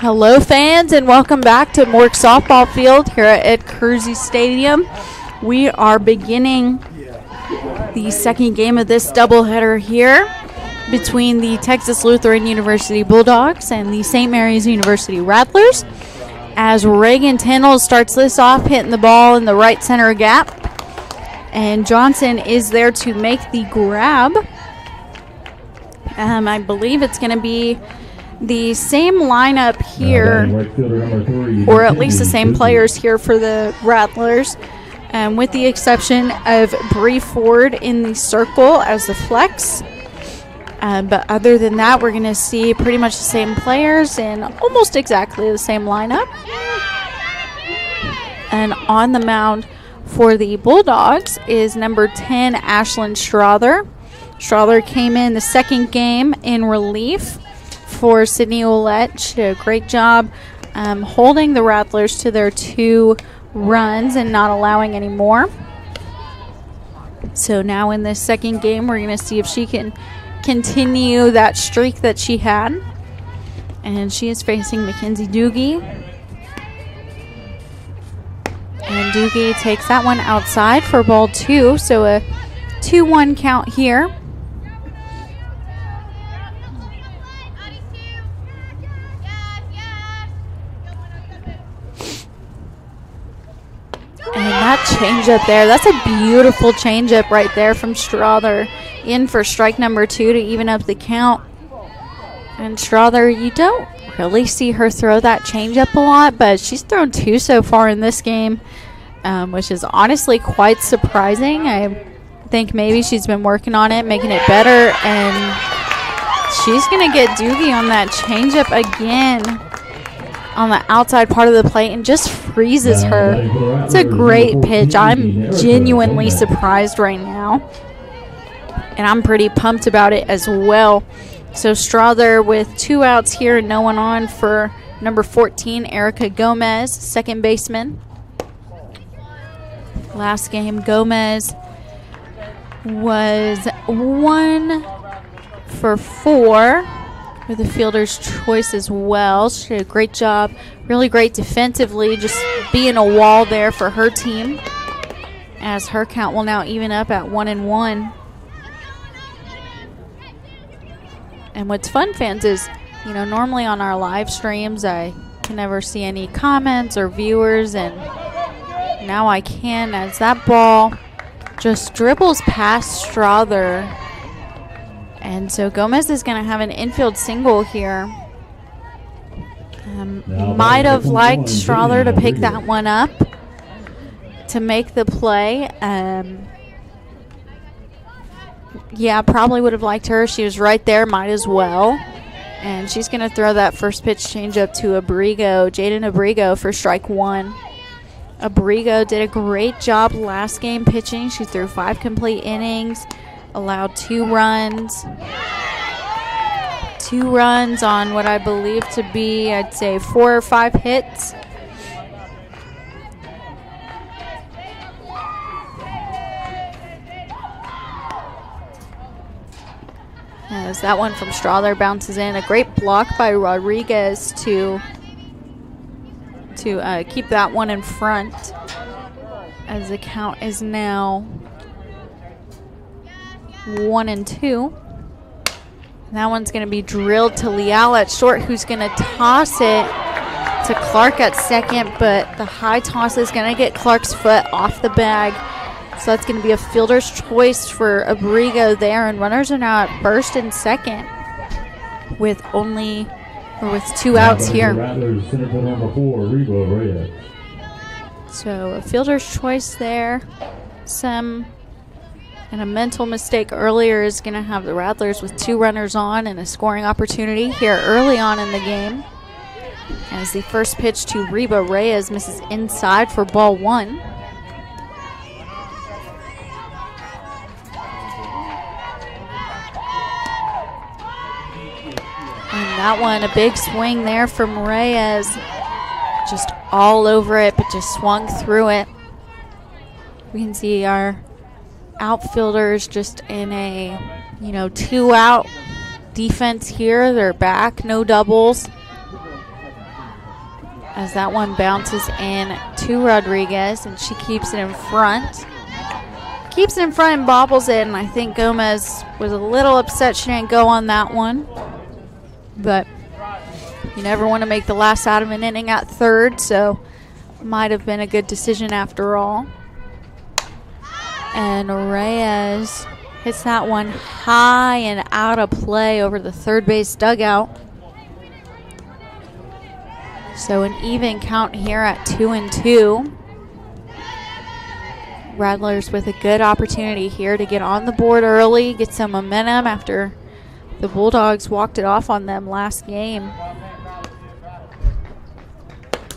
Hello fans, and welcome back to Mork Softball Field here at Ed Kersey Stadium. We are beginning the second game of this doubleheader here between the Texas Lutheran University Bulldogs and the St. Mary's University Rattlers, as Reagan Tindall starts this off, hitting the ball in the right center gap, and Johnson is there to make the grab. I believe it's going to be the same lineup here, or at least the same players here for the Rattlers, with the exception of Bree Ford in the circle as the flex. But other than that, we're going to see pretty much the same players and almost exactly the same lineup. And on the mound for the Bulldogs is number 10, Ashlyn Strother. Strother came in the second game in relief for Sydney Ouellette. She did a great job holding the Rattlers to their 2 runs and not allowing any more. So now in this second game, we're going to see if she can continue that streak that she had. And she is facing Mackenzie Doogie. And Doogie takes that one outside for ball 2. So a 2-1 count here. And that changeup there, that's a beautiful changeup right there from Strother, in for strike number 2 to even up the count. And Strother, you don't really see her throw that changeup a lot, but she's thrown 2 so far in this game, which is honestly quite surprising. I think maybe she's been working on it, making it better, and she's going to get Doogie on that changeup again on the outside part of the plate and just freezes her. It's a great pitch. I'm genuinely surprised right now, and I'm pretty pumped about it as well. So Strother with 2 outs here and no one on for number 14, Erica Gomez, second baseman. Last game, Gomez was 1 for 4 with a fielder's choice as well. She did a great job, really great defensively, just being a wall there for her team, as her count will now even up at 1-1. And what's fun, fans, is, normally on our live streams, I can never see any comments or viewers, and now I can, as that ball just dribbles past Strother. And so Gomez is going to have an infield single here. Might have liked Strother to pick that one up to make the play. Yeah, probably would have liked her. She was right there, might as well. And she's going to throw that first pitch changeup to Abrigo, Jaden Abrigo, for strike 1. Abrigo did a great job last game pitching. She threw 5 complete innings, allowed 2 runs. 2 runs on what I believe to be, I'd say, 4 or 5 hits. As that one from Strother bounces in. A great block by Rodriguez to keep that one in front, as the count is now 1-2. That one's going to be drilled to Leal at short, who's going to toss it to Clark at second, but the high toss is going to get Clark's foot off the bag. So that's going to be a fielder's choice for Abrigo there, and runners are now at first and second with 2 outs here. So a fielder's choice there. And a mental mistake earlier is going to have the Rattlers with 2 runners on and a scoring opportunity here early on in the game, as the first pitch to Reba Reyes misses inside for ball 1. And that one, a big swing there from Reyes, just all over it, but just swung through it. We can see our outfielders just in a 2-out defense here. They're back, no doubles. as that one bounces in to Rodriguez, and she keeps it in front. Keeps it in front and bobbles it, and I think Gomez was a little upset she didn't go on that one. But you never want to make the last out of an inning at third, so might have been a good decision after all. And Reyes hits that one high and out of play over the third base dugout. So an even count here at 2-2. Rattlers with a good opportunity here to get on the board early, get some momentum after the Bulldogs walked it off on them last game.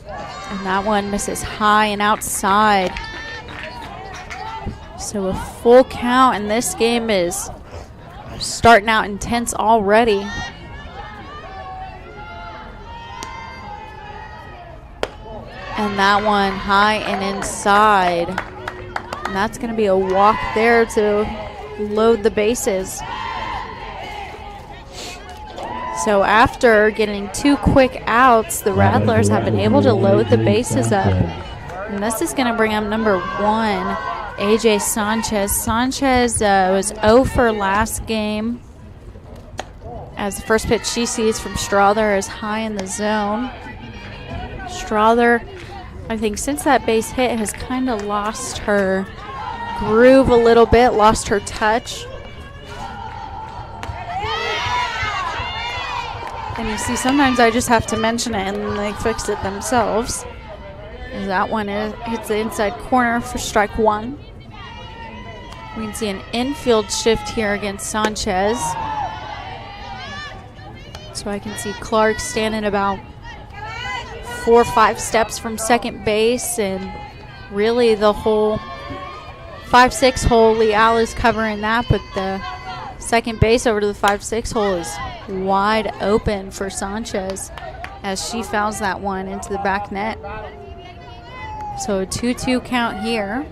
And that one misses high and outside. So a full count, and this game is starting out intense already. And that one high and inside. And that's going to be a walk there to load the bases. So after getting 2 quick outs, the Rattlers have been able to load the bases up. And this is going to bring up number 1, AJ Sanchez. Sanchez was 0 for last game, as the first pitch she sees from Strother is high in the zone. Strother, I think since that base hit, has kind of lost her groove a little bit, lost her touch. And you see, sometimes I just have to mention it and they fix it themselves. And that one hits the inside corner for strike 1. We can see an infield shift here against Sanchez. So I can see Clark standing about 4 or 5 steps from second base, and really the whole 5-6 hole, Leal is covering that, but the second base over to the 5-6 hole is wide open for Sanchez as she fouls that one into the back net. So a 2-2 count here.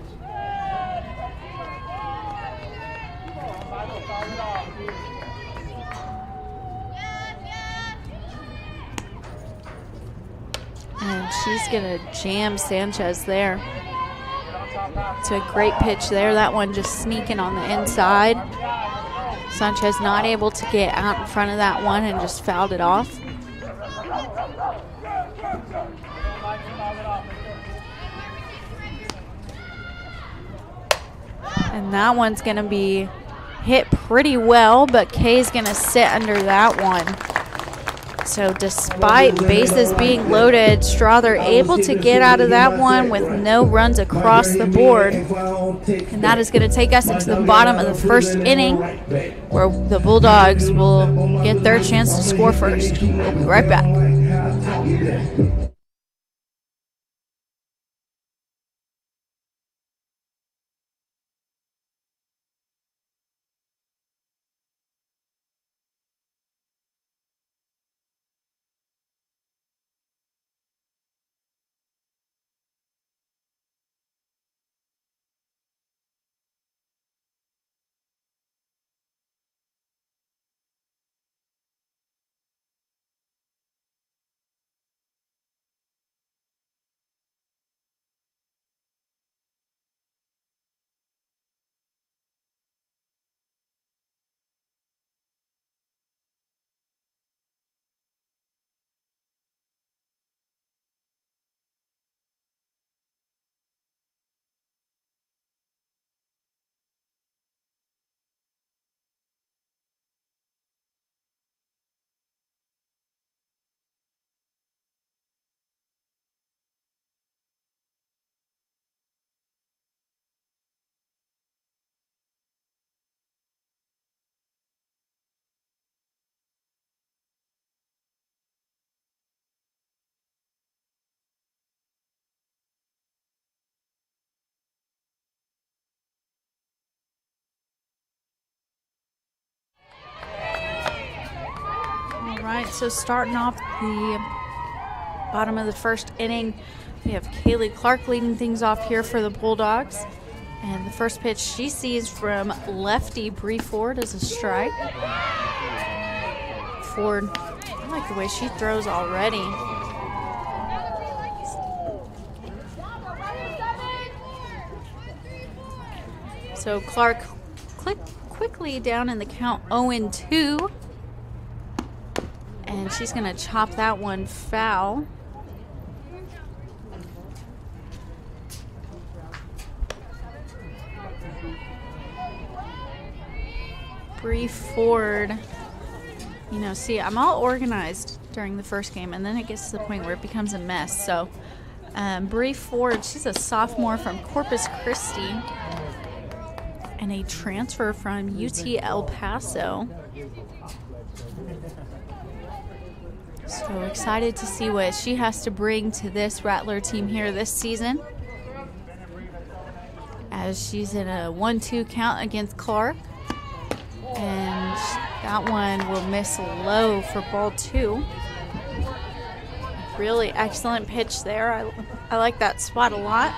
And she's going to jam Sanchez there. It's a great pitch there. That one just sneaking on the inside. Sanchez not able to get out in front of that one and just fouled it off. And that one's going to be hit pretty well, but Kay's going to sit under that one. So despite bases being loaded, Strother able to get out of that one with no runs across the board. And that is going to take us into the bottom of the first inning, where the Bulldogs will get their chance to score first. We'll be right back. All right, so starting off the bottom of the first inning, we have Kaylee Clark leading things off here for the Bulldogs. And the first pitch she sees from lefty Bree Ford is a strike. Ford, I like the way she throws already. So Clark quickly down in the count 0-2. And she's going to chop that one foul. Bree Ford. You know, see, I'm all organized during the first game, and then it gets to the point where it becomes a mess. So, Bree Ford, she's a sophomore from Corpus Christi and a transfer from UT El Paso. So excited to see what she has to bring to this Rattler team here this season, as she's in a 1-2 count against Clark. And that one will miss low for ball 2. Really excellent pitch there. I like that spot a lot.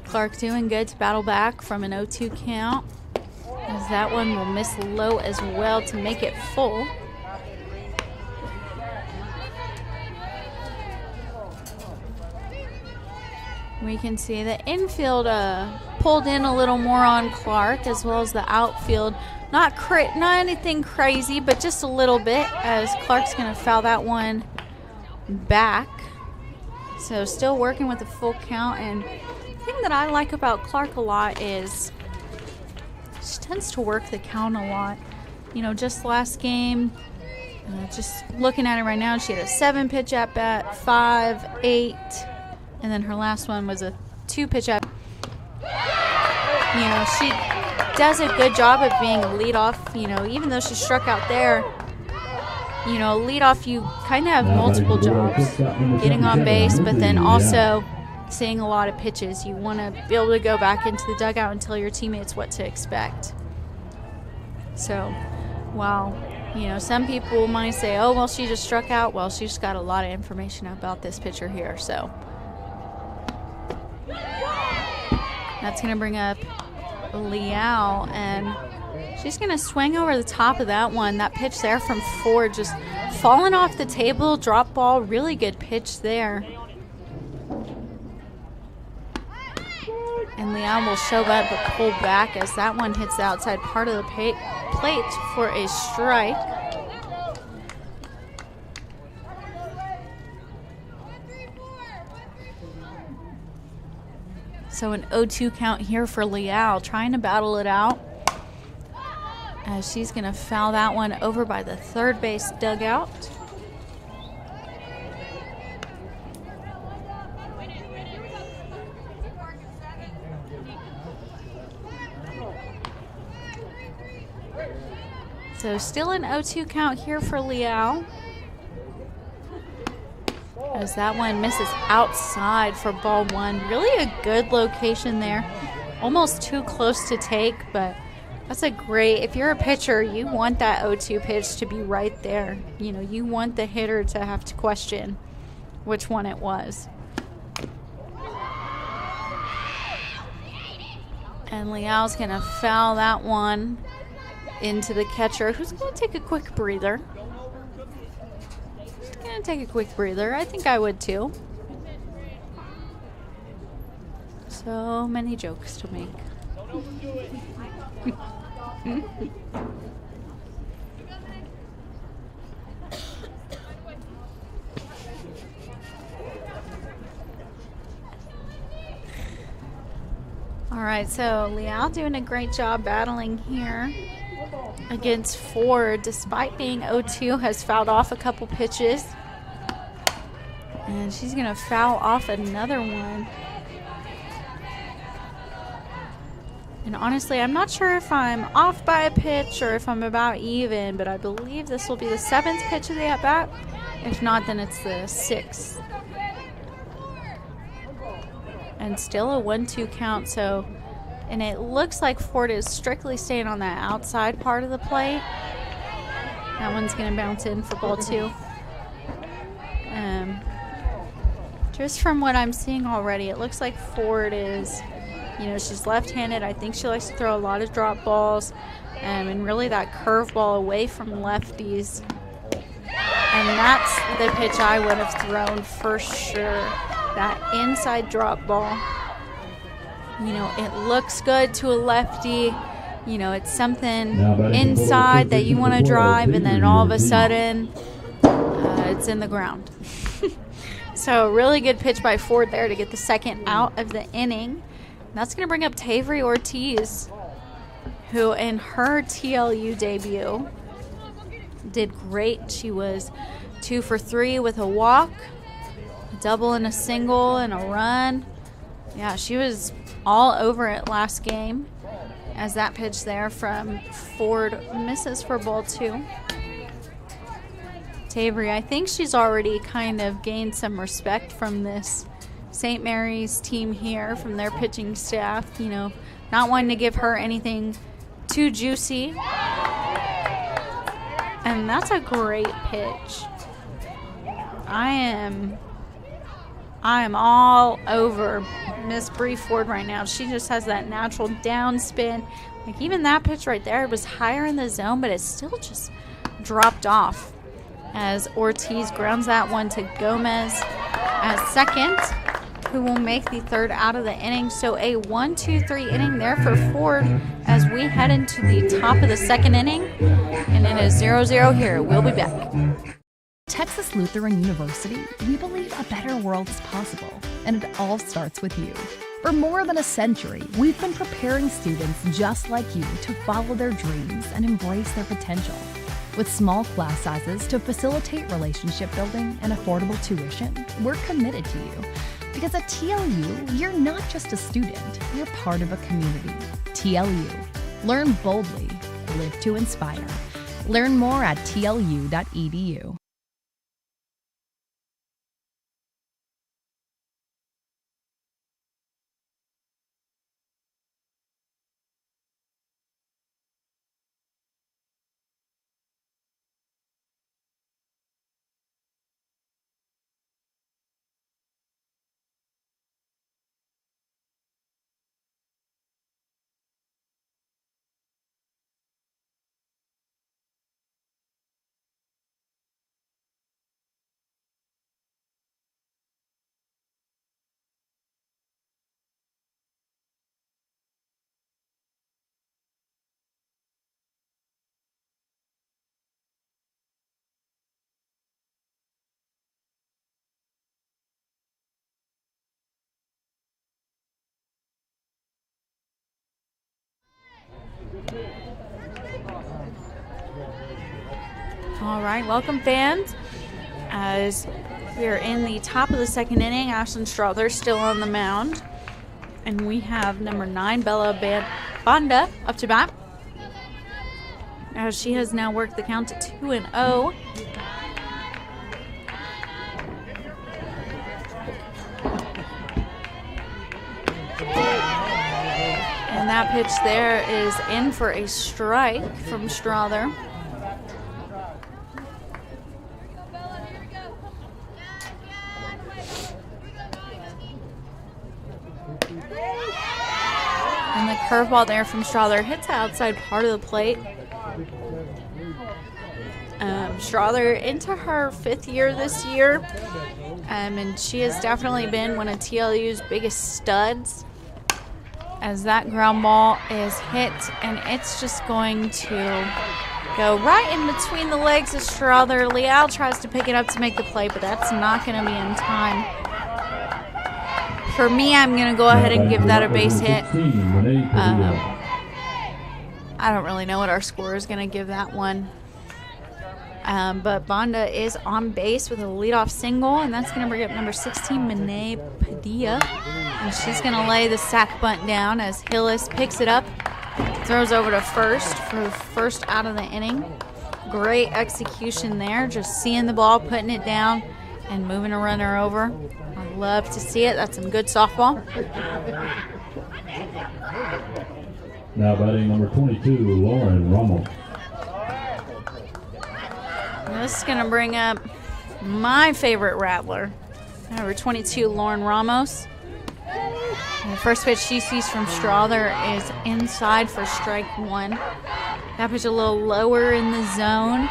Clark doing good to battle back from an 0-2 count, as that one will miss low as well to make it full. We can see the infield pulled in a little more on Clark, as well as the outfield. Not anything crazy, but just a little bit, as Clark's going to foul that one back. So still working with a full count. And the thing that I like about Clark a lot is she tends to work the count a lot. You know, just last game, just looking at it right now, she had a 7-pitch at bat, 5, 8. And then her last one was a 2-pitch at. You know, she does a good job of being a leadoff. You know, even though she struck out there, you know, leadoff, you kind of have multiple jobs. Getting on base, but then also seeing a lot of pitches. You want to be able to go back into the dugout and tell your teammates what to expect. So, while, you know, some people might say, oh, well, she just struck out. Well, she just got a lot of information about this pitcher here, so. That's going to bring up Liao, and she's going to swing over the top of that one. That pitch there from Ford just falling off the table, drop ball, really good pitch there. And Liao will show up but pull back, as that one hits the outside part of the plate for a strike. So an 0-2 count here for Liao, trying to battle it out, as she's going to foul that one over by the third base dugout. So still an 0-2 count here for Liao, as that one misses outside for ball 1. Really a good location there. Almost too close to take, but that's a great, if you're a pitcher, you want that 0-2 pitch to be right there. You know, you want the hitter to have to question which one it was. And Liao's going to foul that one into the catcher, who's going to take a quick breather. Take a quick breather. I think I would too. So many jokes to make. All right, so Liao doing a great job battling here against Ford, despite being 0-2, has fouled off a couple pitches. And she's going to foul off another one. And honestly, I'm not sure if I'm off by a pitch or if I'm about even, but I believe this will be the 7th pitch of the at-bat. If not, then it's the 6th. And still a 1-2 count, so, and it looks like Ford is strictly staying on that outside part of the plate. That one's going to bounce in for ball 2. Just from what I'm seeing already, it looks like Ford is, you know, she's left-handed. I think she likes to throw a lot of drop balls, and really that curveball away from lefties. And that's the pitch I would have thrown for sure. That inside drop ball. You know, it looks good to a lefty. You know, it's something inside that you want to drive, and then all of a sudden, it's in the ground. So really good pitch by Ford there to get the second out of the inning. That's going to bring up Tavery Ortiz, who in her TLU debut did great. She was 2 for 3 with a walk, a double and a single and a run. Yeah, she was all over it last game, as that pitch there from Ford misses for ball 2. Tavery, I think she's already kind of gained some respect from this St. Mary's team here, from their pitching staff, you know, not wanting to give her anything too juicy. And that's a great pitch. I am all over Miss Bree Ford right now. She just has that natural down spin. Like, even that pitch right there, it was higher in the zone, but it still just dropped off as Ortiz grounds that one to Gomez at second, who will make the third out of the inning. So a 1-2-3 inning there for Ford as we head into the top of the second inning, and it is 0-0 here. We'll be back. Texas Lutheran University, we believe a better world is possible, and it all starts with you. For more than a century, we've been preparing students just like you to follow their dreams and embrace their potential. With small class sizes to facilitate relationship building and affordable tuition, we're committed to you. Because at TLU, you're not just a student, you're part of a community. TLU. Learn boldly, live to inspire. Learn more at tlu.edu. All right, welcome fans. As we are in the top of the second inning, Ashlyn Strother still on the mound. And we have number 9, Bella Banda, up to bat. As she has now worked the count to 2-0. And that pitch there is in for a strike from Strother. And the curveball there from Strother hits the outside part of the plate. Strother into her 5th year this year. And she has definitely been one of TLU's biggest studs. As that ground ball is hit, and it's just going to go right in between the legs of Strother. Leal tries to pick it up to make the play, but that's not going to be in time. For me, I'm going to go ahead and give that a base hit. I don't really know what our score is going to give that one. But Banda is on base with a leadoff single, and that's going to bring up number 16, Monet Padilla. And she's going to lay the sack bunt down as Hillis picks it up, throws over to first for the first out of the inning. Great execution there, just seeing the ball, putting it down, and moving a runner over. I love to see it. That's some good softball. Now batting number 22, Lauren Rommel. This is going to bring up my favorite rattler, number 22, Lauren Ramos. And the first pitch she sees from Strother is inside for strike 1. That pitch a little lower in the zone.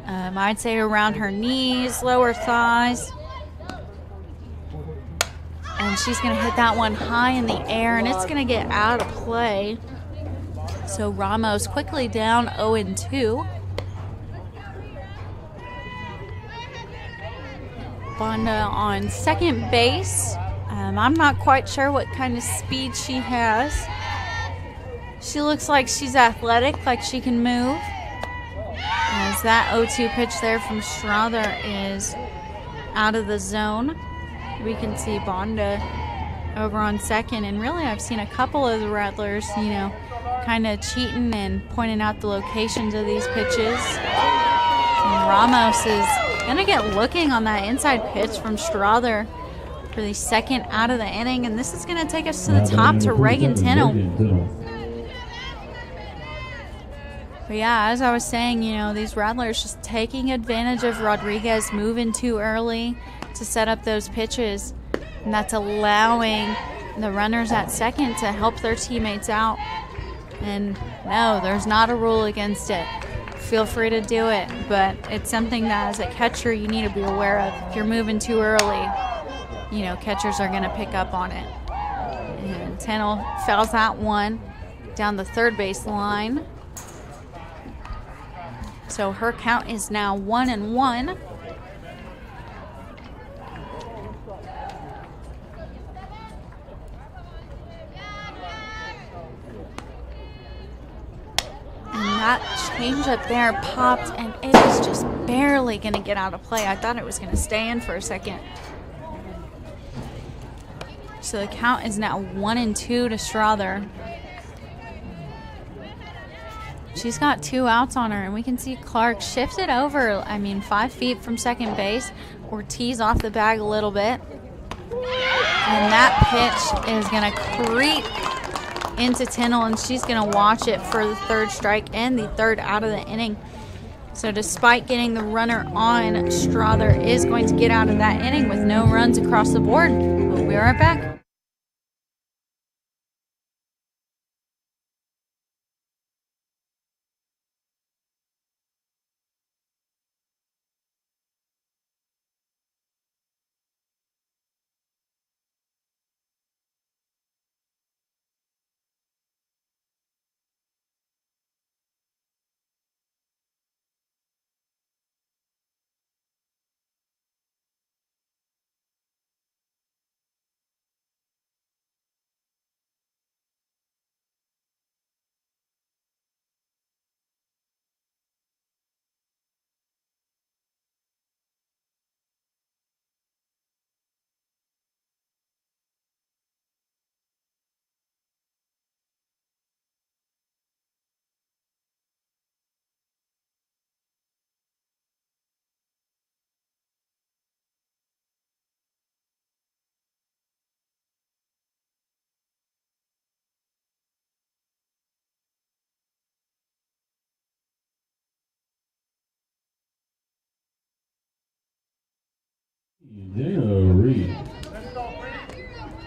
I'd say around her knees, lower thighs. And she's going to hit that one high in the air, and it's going to get out of play. So Ramos quickly down 0-2. Bonda on second base. I'm not quite sure what kind of speed she has. She looks like she's athletic, like she can move. As that 0-2 pitch there from Strother is out of the zone. We can see Bonda over on second. And really, I've seen a couple of the Rattlers, you know, kind of cheating and pointing out the locations of these pitches. And Ramos is going to get looking on that inside pitch from Strother for the second out of the inning. And this is going to take us to the top to Reagan Tennell. But yeah, as I was saying, you know, these Rattlers just taking advantage of Rodriguez moving too early to set up those pitches. And that's allowing the runners at second to help their teammates out. And no, there's not a rule against it. Feel free to do it, but it's something that as a catcher you need to be aware of. If you're moving too early, you know, catchers are going to pick up on it. And Tennell fouls that one down the third base line. So her count is now 1-1. That changeup there popped, and it is just barely going to get out of play. I thought it was going to stay in for a second. So the count is now 1-2 to Strother. She's got 2 outs on her, and we can see Clark shift it over, 5 feet from second base. Ortiz off the bag a little bit. And that pitch is going to creep into Tennell, and she's going to watch it for the third strike and the third out of the inning. So despite getting the runner on, Strother is going to get out of that inning with no runs across the board. We'll be right back.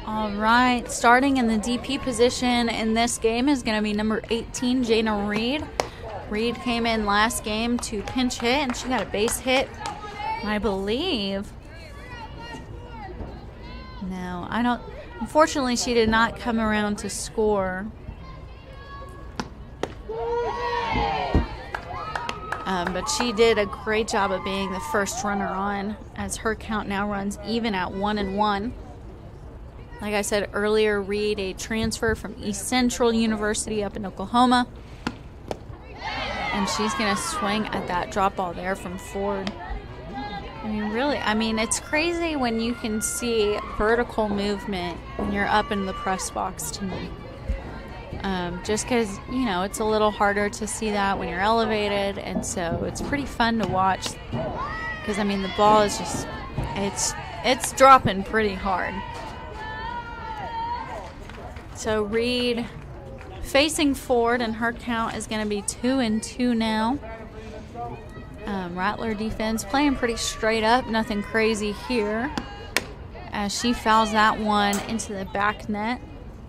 All right, starting in the DP position in this game is going to be number 18, Jana Reed. Reed came in last game to pinch hit, and she got a base hit, I believe. No, I don't. Unfortunately, she did not come around to score. But she did a great job of being the first runner on, as her count now runs even at 1-1. Like I said earlier, Reed, a transfer from East Central University up in Oklahoma. And she's going to swing at that drop ball there from Ford. It's crazy when you can see vertical movement when you're up in the press box to me. Just because, it's a little harder to see that when you're elevated, and so it's pretty fun to watch because, the ball is just, it's dropping pretty hard. So Reed facing Ford, and her count is going to be 2-2 now. Rattler defense playing pretty straight up, nothing crazy here, as she fouls that one into the back net.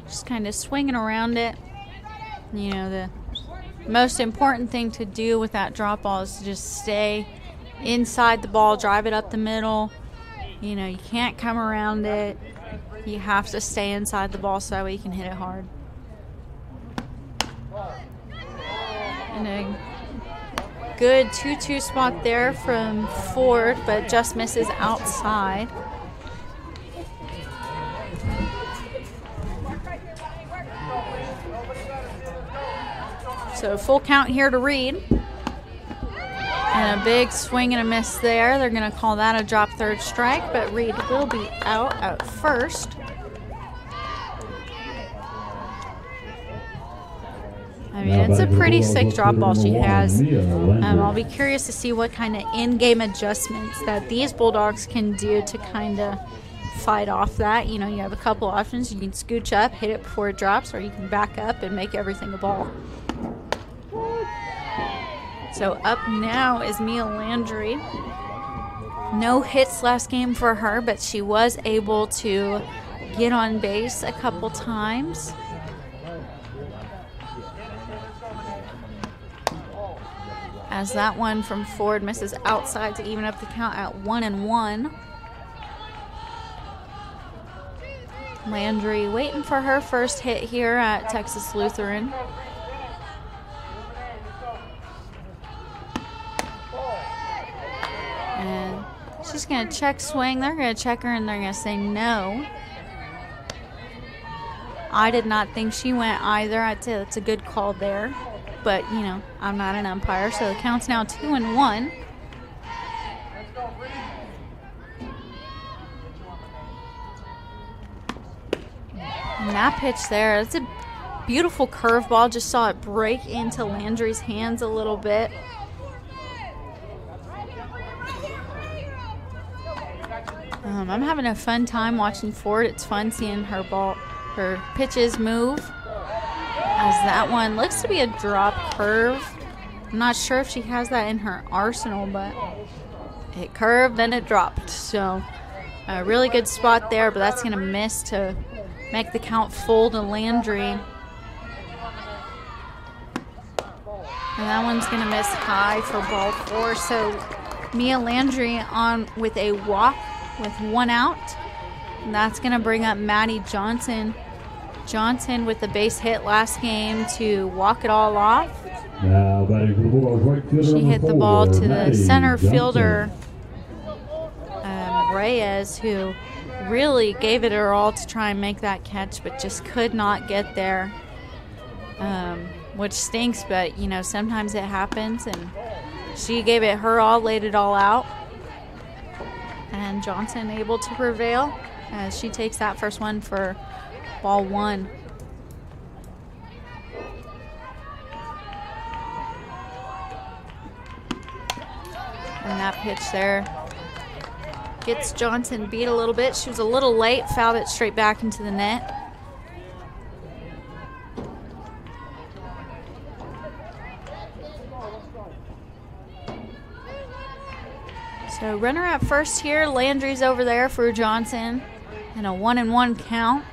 Just kind of swinging around it. The most important thing to do with that drop ball is to just stay inside the ball, drive it up the middle. You know, you can't come around it. You have to stay inside the ball so that way you can hit it hard. And a good 2-2 spot there from Ford, but just misses outside. So full count here to Reed. And a big swing and a miss there. They're going to call that a drop third strike, but Reed will be out at first. I mean, it's a pretty sick drop ball she has. I'll be curious to see what kind of in-game adjustments that these Bulldogs can do to kind of fight off that. You know, you have a couple options. You can scooch up, hit it before it drops, or you can back up and make everything a ball. So up now is Mia Landry. No hits last game for her, but she was able to get on base a couple times. As that one from Ford misses outside to even up the count at 1-1. Landry waiting for her first hit here at Texas Lutheran. And she's going to check swing. They're going to check her and they're going to say no. I did not think she went either. I'd say that's a good call there. But, you know, I'm not an umpire, so the count's now 2-1. And that pitch there, it's a beautiful curveball. Just saw it break into Landry's hands a little bit. I'm having a fun time watching Ford. It's fun seeing her pitches move. As that one looks to be a drop curve. I'm not sure if she has that in her arsenal, but it curved and it dropped. So a really good spot there, but that's going to miss to make the count full to Landry. And that one's going to miss high for ball 4. So Mia Landry on with a walk with 1 out. And that's going to bring up Maddie Johnson. Johnson with the base hit last game to walk it all off. She hit the ball to the center fielder, Reyes, who really gave it her all to try and make that catch, but just could not get there, which stinks, but, you know, sometimes it happens, and she gave it her all, laid it all out, and Johnson able to prevail as she takes that first one for ball 1. And that pitch there gets Johnson beat a little bit. She was a little late, fouled it straight back into the net. So runner at first here. Landry's over there for Johnson. And a 1-1 count.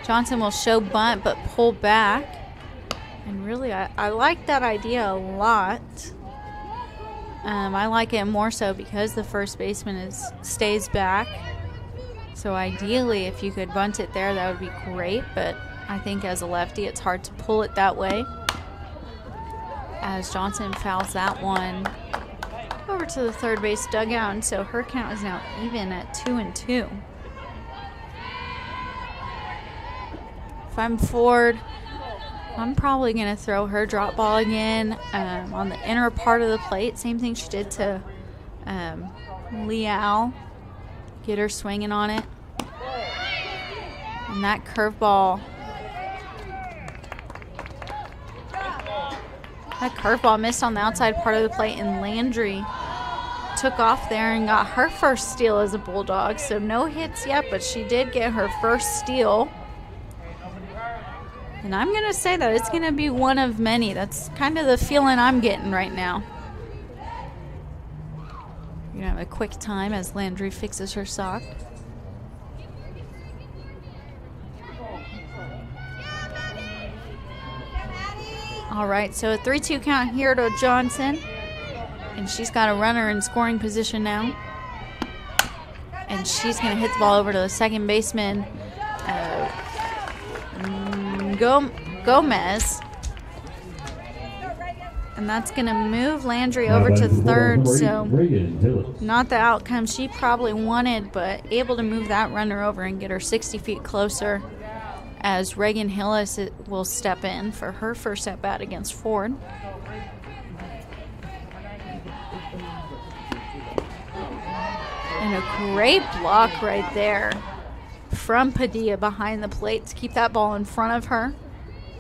Johnson will show bunt but pull back. And really, I like that idea a lot. I like it more so because the first baseman stays back. So ideally, if you could bunt it there, that would be great. But I think as a lefty, it's hard to pull it that way. As Johnson fouls that one over to the third base dugout. And so her count is now even at 2-2. If I'm Ford, I'm probably going to throw her drop ball again on the inner part of the plate. Same thing she did to Liao. Get her swinging on it. And that curveball. That curveball missed on the outside part of the plate, and Landry took off there and got her first steal as a Bulldog. So no hits yet, but she did get her first steal. And I'm going to say that it's going to be one of many. That's kind of the feeling I'm getting right now. You're going to have a quick time as Landry fixes her sock. All right, so a 3-2 count here to Johnson. And she's got a runner in scoring position now. And she's going to hit the ball over to the second baseman, Gomez. And that's going to move Landry over to third. So not the outcome she probably wanted, but able to move that runner over and get her 60 feet closer as Reagan Hillis will step in for her first at bat against Ford. And a great block right there from Padilla behind the plate to keep that ball in front of her.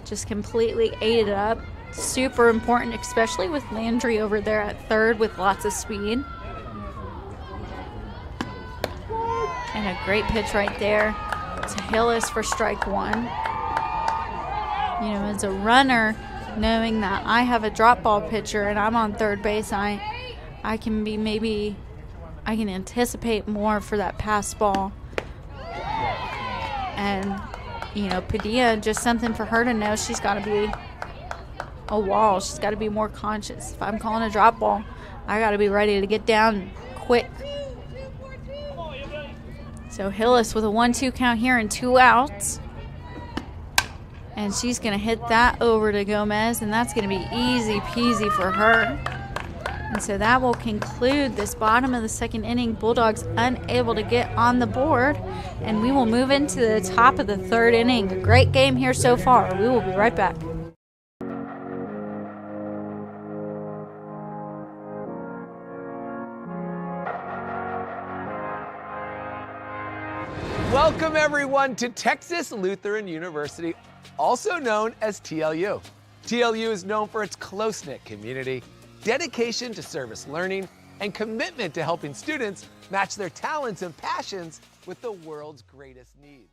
Just completely ate it up. Super important, especially with Landry over there at third with lots of speed. And a great pitch right there to Hillis for strike one. You know, as a runner, knowing that I have a drop ball pitcher and I'm on third base, I can be maybe, I can anticipate more for that pass ball. And, you know, Padilla, just something for her to know. She's got to be a wall. She's got to be more conscious. If I'm calling a drop ball, I got to be ready to get down quick. So Hillis with a 1-2 count here and 2 outs. And she's going to hit that over to Gomez, and that's going to be easy peasy for her. And so that will conclude this bottom of the second inning. Bulldogs unable to get on the board, and we will move into the top of the third inning. A great game here so far. We will be right back. Welcome everyone to Texas Lutheran University, also known as TLU. TLU is known for its close-knit community, dedication to service learning, and commitment to helping students match their talents and passions with the world's greatest needs.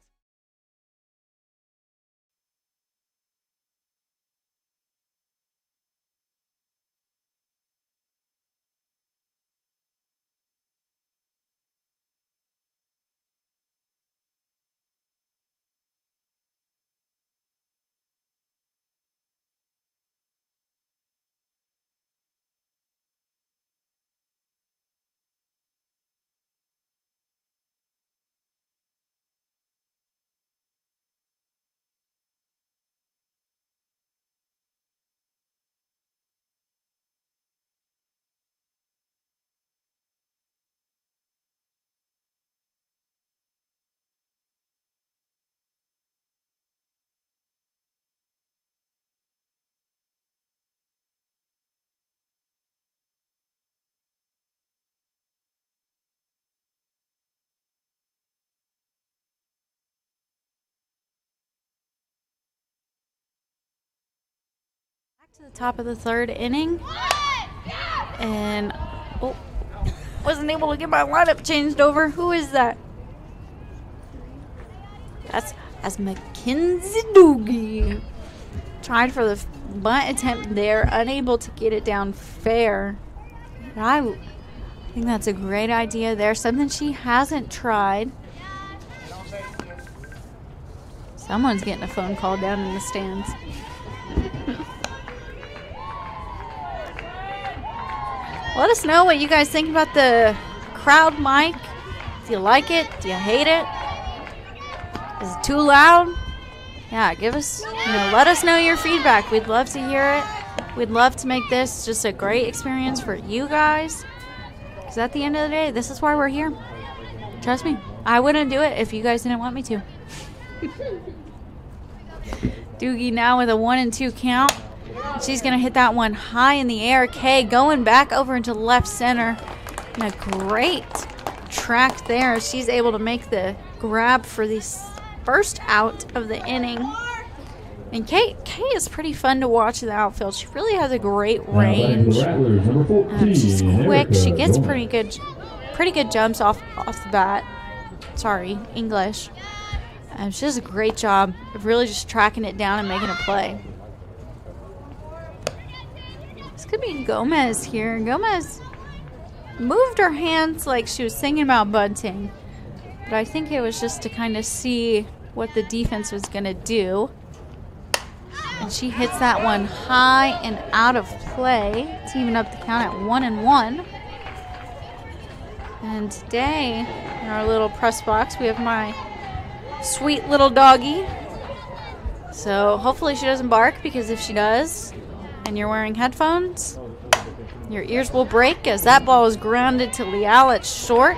To the top of the third inning, and wasn't able to get my lineup changed over. Who is that? That's Mackenzie Doogie. Tried for the bunt attempt there, unable to get it down fair. And I think that's a great idea there, something she hasn't tried. Someone's getting a phone call down in the stands. Let us know what you guys think about the crowd mic. Do you like it? Do you hate it? Is it too loud? Yeah, give us, let us know your feedback. We'd love to hear it. We'd love to make this just a great experience for you guys. Because at the end of the day, this is why we're here. Trust me, I wouldn't do it if you guys didn't want me to. Doogie now with a 1-2 count. She's going to hit that one high in the air. Kay going back over into left center. And a great track there. She's able to make the grab for this first out of the inning. And Kay is pretty fun to watch in the outfield. She really has a great range. She's quick. She gets pretty good jumps off the bat. Sorry, English. She does a great job of really just tracking it down and making a play. This could be Gomez here. Gomez moved her hands like she was thinking about bunting. But I think it was just to kind of see what the defense was going to do. And she hits that one high and out of play to even up the count at 1-1. And today, in our little press box, we have my sweet little doggy. So hopefully she doesn't bark, because if she does, and you're wearing headphones, your ears will break, as that ball is grounded to Leal at short.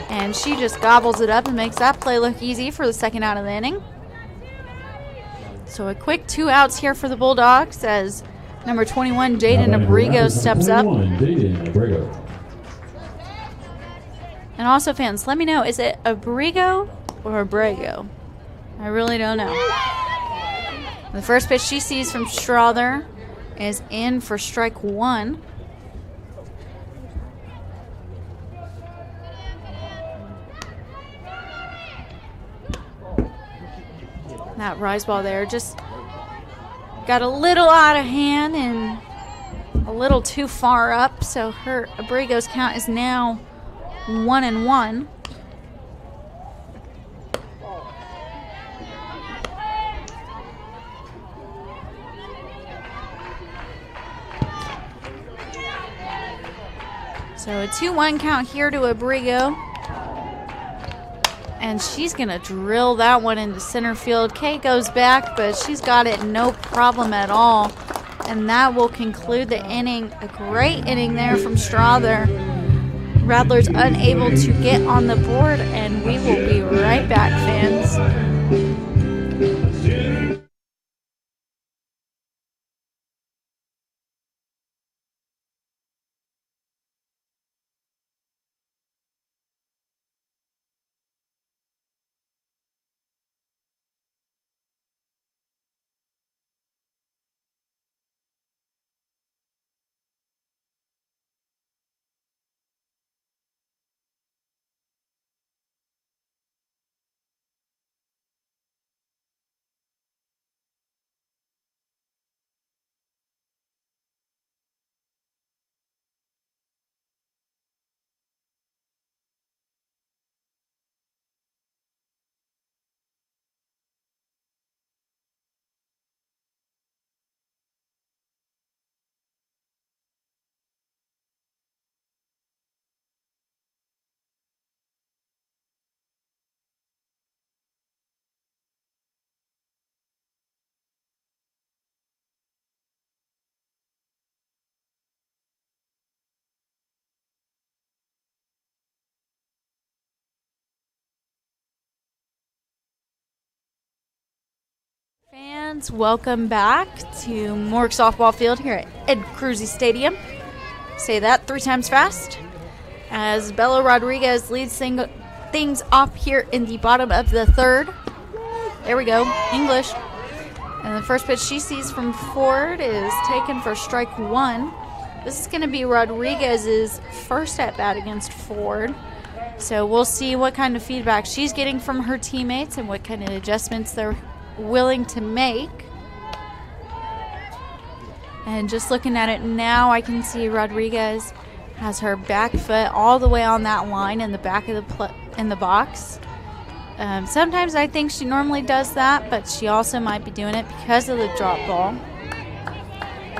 And she just gobbles it up and makes that play look easy for the second out of the inning. So a quick 2 outs here for the Bulldogs as number 21, Jaden Abrigo, steps up. And also, fans, let me know, is it Abrigo or Abrego? I really don't know. The first pitch she sees from Strother is in for strike 1. That rise ball there just got a little out of hand and a little too far up, so her Abrigo's count is now 1-1. So a 2-1 count here to Abrigo. And she's going to drill that one into center field. Kate goes back, but she's got it no problem at all. And that will conclude the inning. A great inning there from Strother. Rattlers unable to get on the board, and we will be right back, fans. Fans, welcome back to Morg Softball Field here at Ed Cruzy Stadium. Say that 3 times fast. As Bella Rodriguez leads things off here in the bottom of the 3rd. There we go, English. And the first pitch she sees from Ford is taken for strike 1. This is going to be Rodriguez's first at-bat against Ford. So we'll see what kind of feedback she's getting from her teammates and what kind of adjustments they're willing to make. And just looking at it now, I can see Rodriguez has her back foot all the way on that line in the back of the box. Sometimes I think she normally does that, but she also might be doing it because of the drop ball.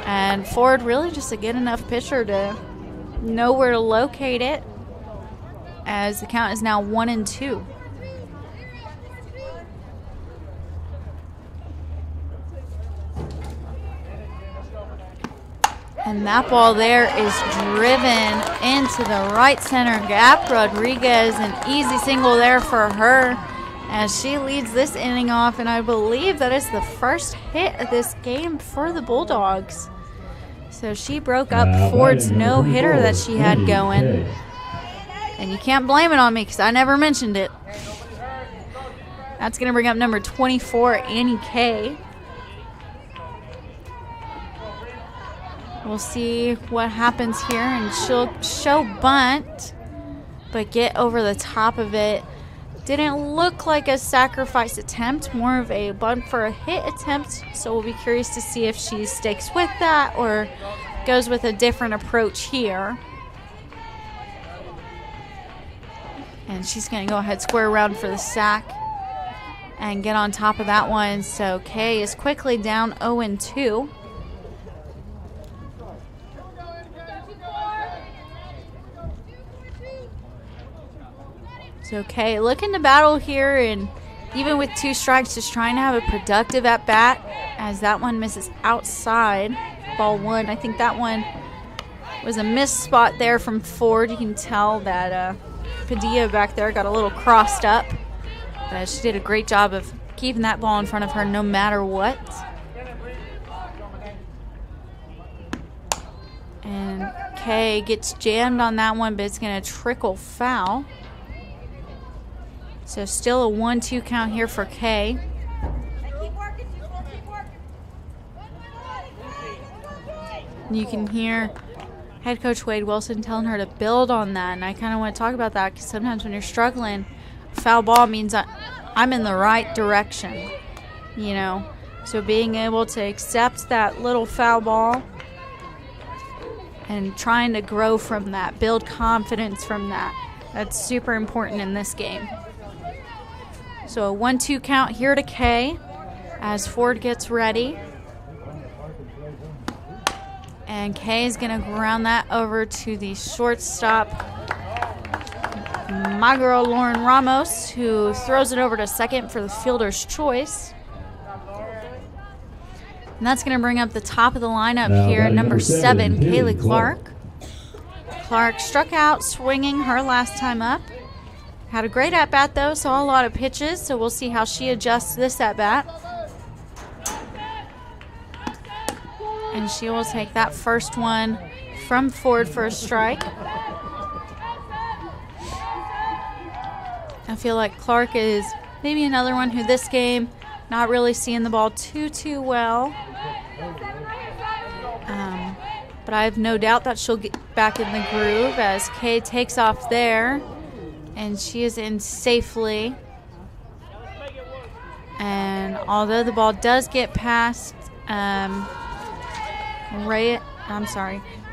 And Ford really just a good enough pitcher to know where to locate it, as the count is now 1-2. And that ball there is driven into the right center gap. Rodriguez, an easy single there for her as she leads this inning off. And I believe that is the first hit of this game for the Bulldogs. So she broke up Ford's no-hitter that she had going. And you can't blame it on me because I never mentioned it. That's going to bring up number 24, Annie Kay. We'll see what happens here, and she'll show bunt, but get over the top of it. Didn't look like a sacrifice attempt, more of a bunt for a hit attempt, so we'll be curious to see if she sticks with that or goes with a different approach here. And she's going to go ahead square around for the sack. and get on top of that one. So Kay is quickly down 0-2. So Kay looking to battle here, and even with 2 strikes, just trying to have a productive at bat, as that one misses outside. Ball 1. I think that one was a missed spot there from Ford. You can tell that Padilla back there got a little crossed up. But she did a great job of keeping that ball in front of her no matter what. And Kay gets jammed on that one, but it's going to trickle foul. So still a 1-2 count here for Kay. You can hear head coach Wade Wilson telling her to build on that, and I kind of want to talk about that because sometimes when you're struggling, foul ball means I'm in the right direction, you know. So being able to accept that little foul ball and trying to grow from that, build confidence from that, that's super important in this game. So a 1-2 count here to Kay as Ford gets ready. And Kay is going to ground that over to the shortstop, my girl Lauren Ramos, who throws it over to second for the fielder's choice. And that's going to bring up the top of the lineup here, number 7, Kaylee Clark. Clark struck out swinging her last time up. Had a great at-bat, though, saw a lot of pitches, so we'll see how she adjusts this at-bat. And she will take that first one from Ford for a strike. I feel like Clark is maybe another one who this game not really seeing the ball too well. But I have no doubt that she'll get back in the groove as Kay takes off there. And she is in safely. And although the ball does get past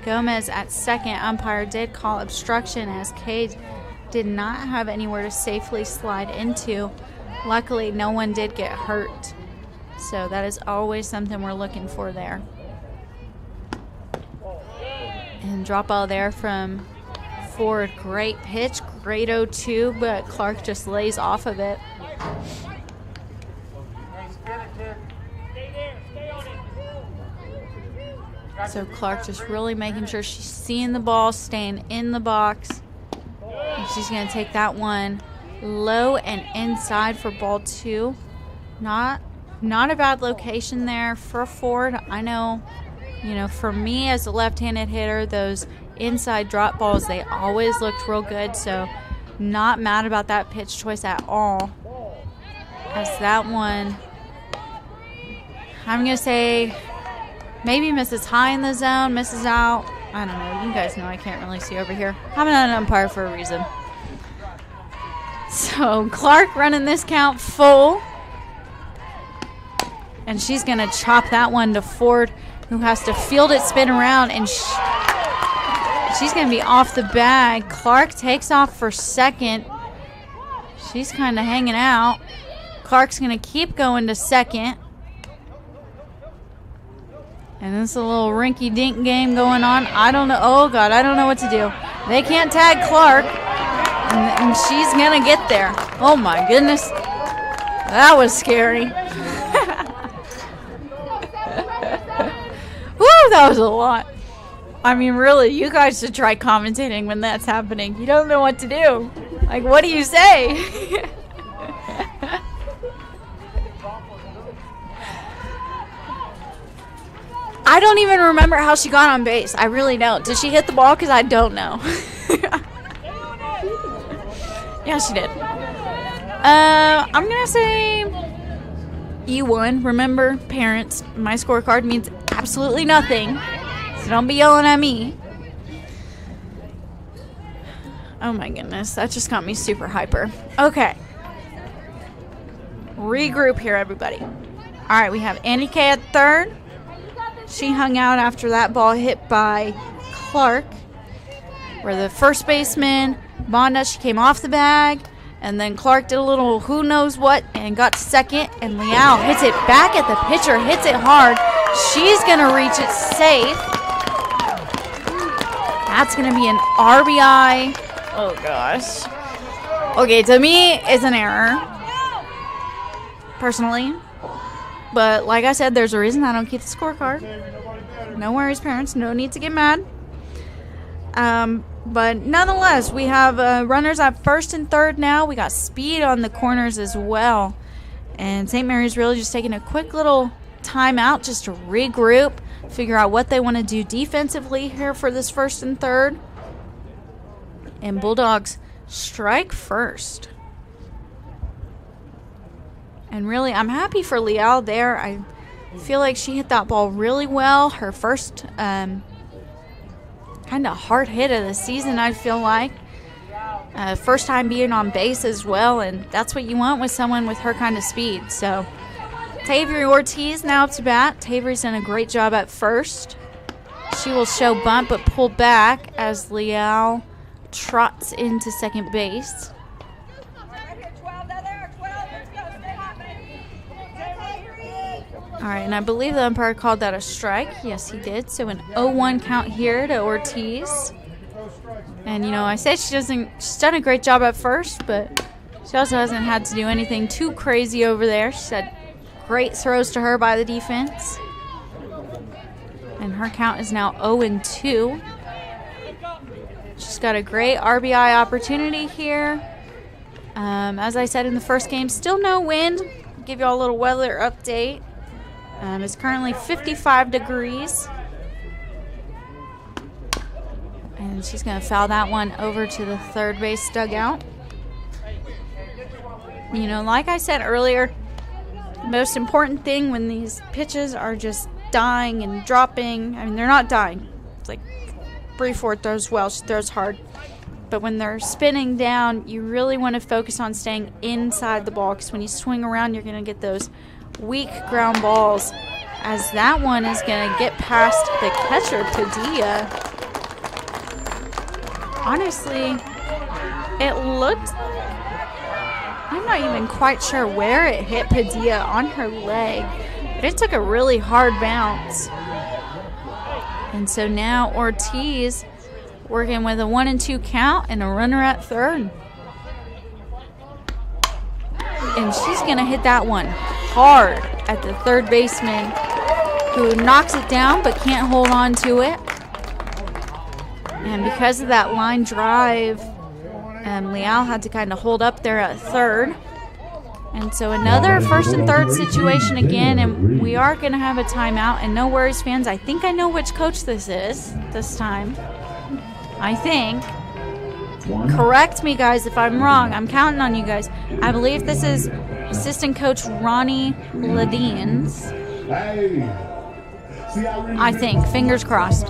Gomez at second, umpire did call obstruction as Kay did not have anywhere to safely slide into. Luckily, no one did get hurt. So that is always something we're looking for there. And drop ball there from Ford. Great pitch, great 0-2, but Clark just lays off of it. So Clark just really making sure she's seeing the ball, staying in the box. And she's going to take that one low and inside for ball 2. Not a bad location there for Ford. I know, you know, for me as a left-handed hitter, those inside drop balls, they always looked real good. So not mad about that pitch choice at all. As that one, I'm going to say maybe misses high in the zone, misses out. I don't know. You guys know I can't really see over here. I'm an umpire for a reason. So Clark running this count full. And she's going to chop that one to Ford, who has to field it, spin around, and she's going to be off the bag. Clark takes off for second. She's kind of hanging out. Clark's going to keep going to second. And this is a little rinky-dink game going on. I don't know. Oh, God, I don't know what to do. They can't tag Clark, and she's going to get there. Oh, my goodness. That was scary. Woo, that was a lot. I mean, really, you guys should try commentating when that's happening. You don't know what to do. Like, what do you say? I don't even remember how she got on base. I really don't. Did she hit the ball? Because I don't know. Yeah, she did. I'm going to say E1. Remember, parents, my scorecard means absolutely nothing. So don't be yelling at me. Oh my goodness. That just got me super hyper. Okay. Regroup here, everybody. All right, we have Annie Kay at third. She hung out after that ball hit by Clark. Where the first baseman, Bonda, she came off the bag. And then Clark did a little who knows what and got to second. And Liao hits it back at the pitcher, hits it hard. She's going to reach it safe. That's going to be an RBI. Oh, gosh. Okay, to me, it's an error, personally. But like I said, there's a reason I don't keep the scorecard. No worries, parents. No need to get mad. But nonetheless, we have runners at first and third now. We got speed on the corners as well. And St. Mary's really just taking a quick little timeout just to regroup, figure out what they want to do defensively here for this first and third. And Bulldogs strike first. And really, I'm happy for Liao there. I feel like she hit that ball really well. Her first kind of hard hit of the season, I feel like. First time being on base as well, and that's what you want with someone with her kind of speed. So, Tavery Ortiz now up to bat. Tavery's done a great job at first. She will show bunt but pull back as Liao trots into second base. All right, and I believe the umpire called that a strike. Yes, he did. So an 0-1 count here to Ortiz. And, you know, I said she's done a great job at first, but she also hasn't had to do anything too crazy over there. She's had great throws to her by the defense. And her count is now 0-2. She's got a great RBI opportunity here. As I said in the first game, still no wind. I'll give you all a little weather update. It's currently 55 degrees. And she's going to foul that one over to the third base dugout. You know, like I said earlier, the most important thing when these pitches are just dying and dropping, I mean, they're not dying. It's like Breeford throws well, she throws hard. But when they're spinning down, you really want to focus on staying inside the ball, because when you swing around, you're going to get those weak ground balls, as that one is going to get past the catcher, Padilla. Honestly, it looked, I'm not even quite sure where it hit Padilla on her leg, but it took a really hard bounce. And so now Ortiz working with a 1-2 count and a runner at third. And she's going to hit that one hard at the third baseman, who knocks it down but can't hold on to it. And because of that line drive, Liao had to kind of hold up there at third. And so another first and third situation again, and we are going to have a timeout. And no worries, fans, I think I know which coach this is this time. I think. Correct me, guys, if I'm wrong. I'm counting on you guys. I believe this is assistant coach Ronnie Ladines. I think. Fingers crossed.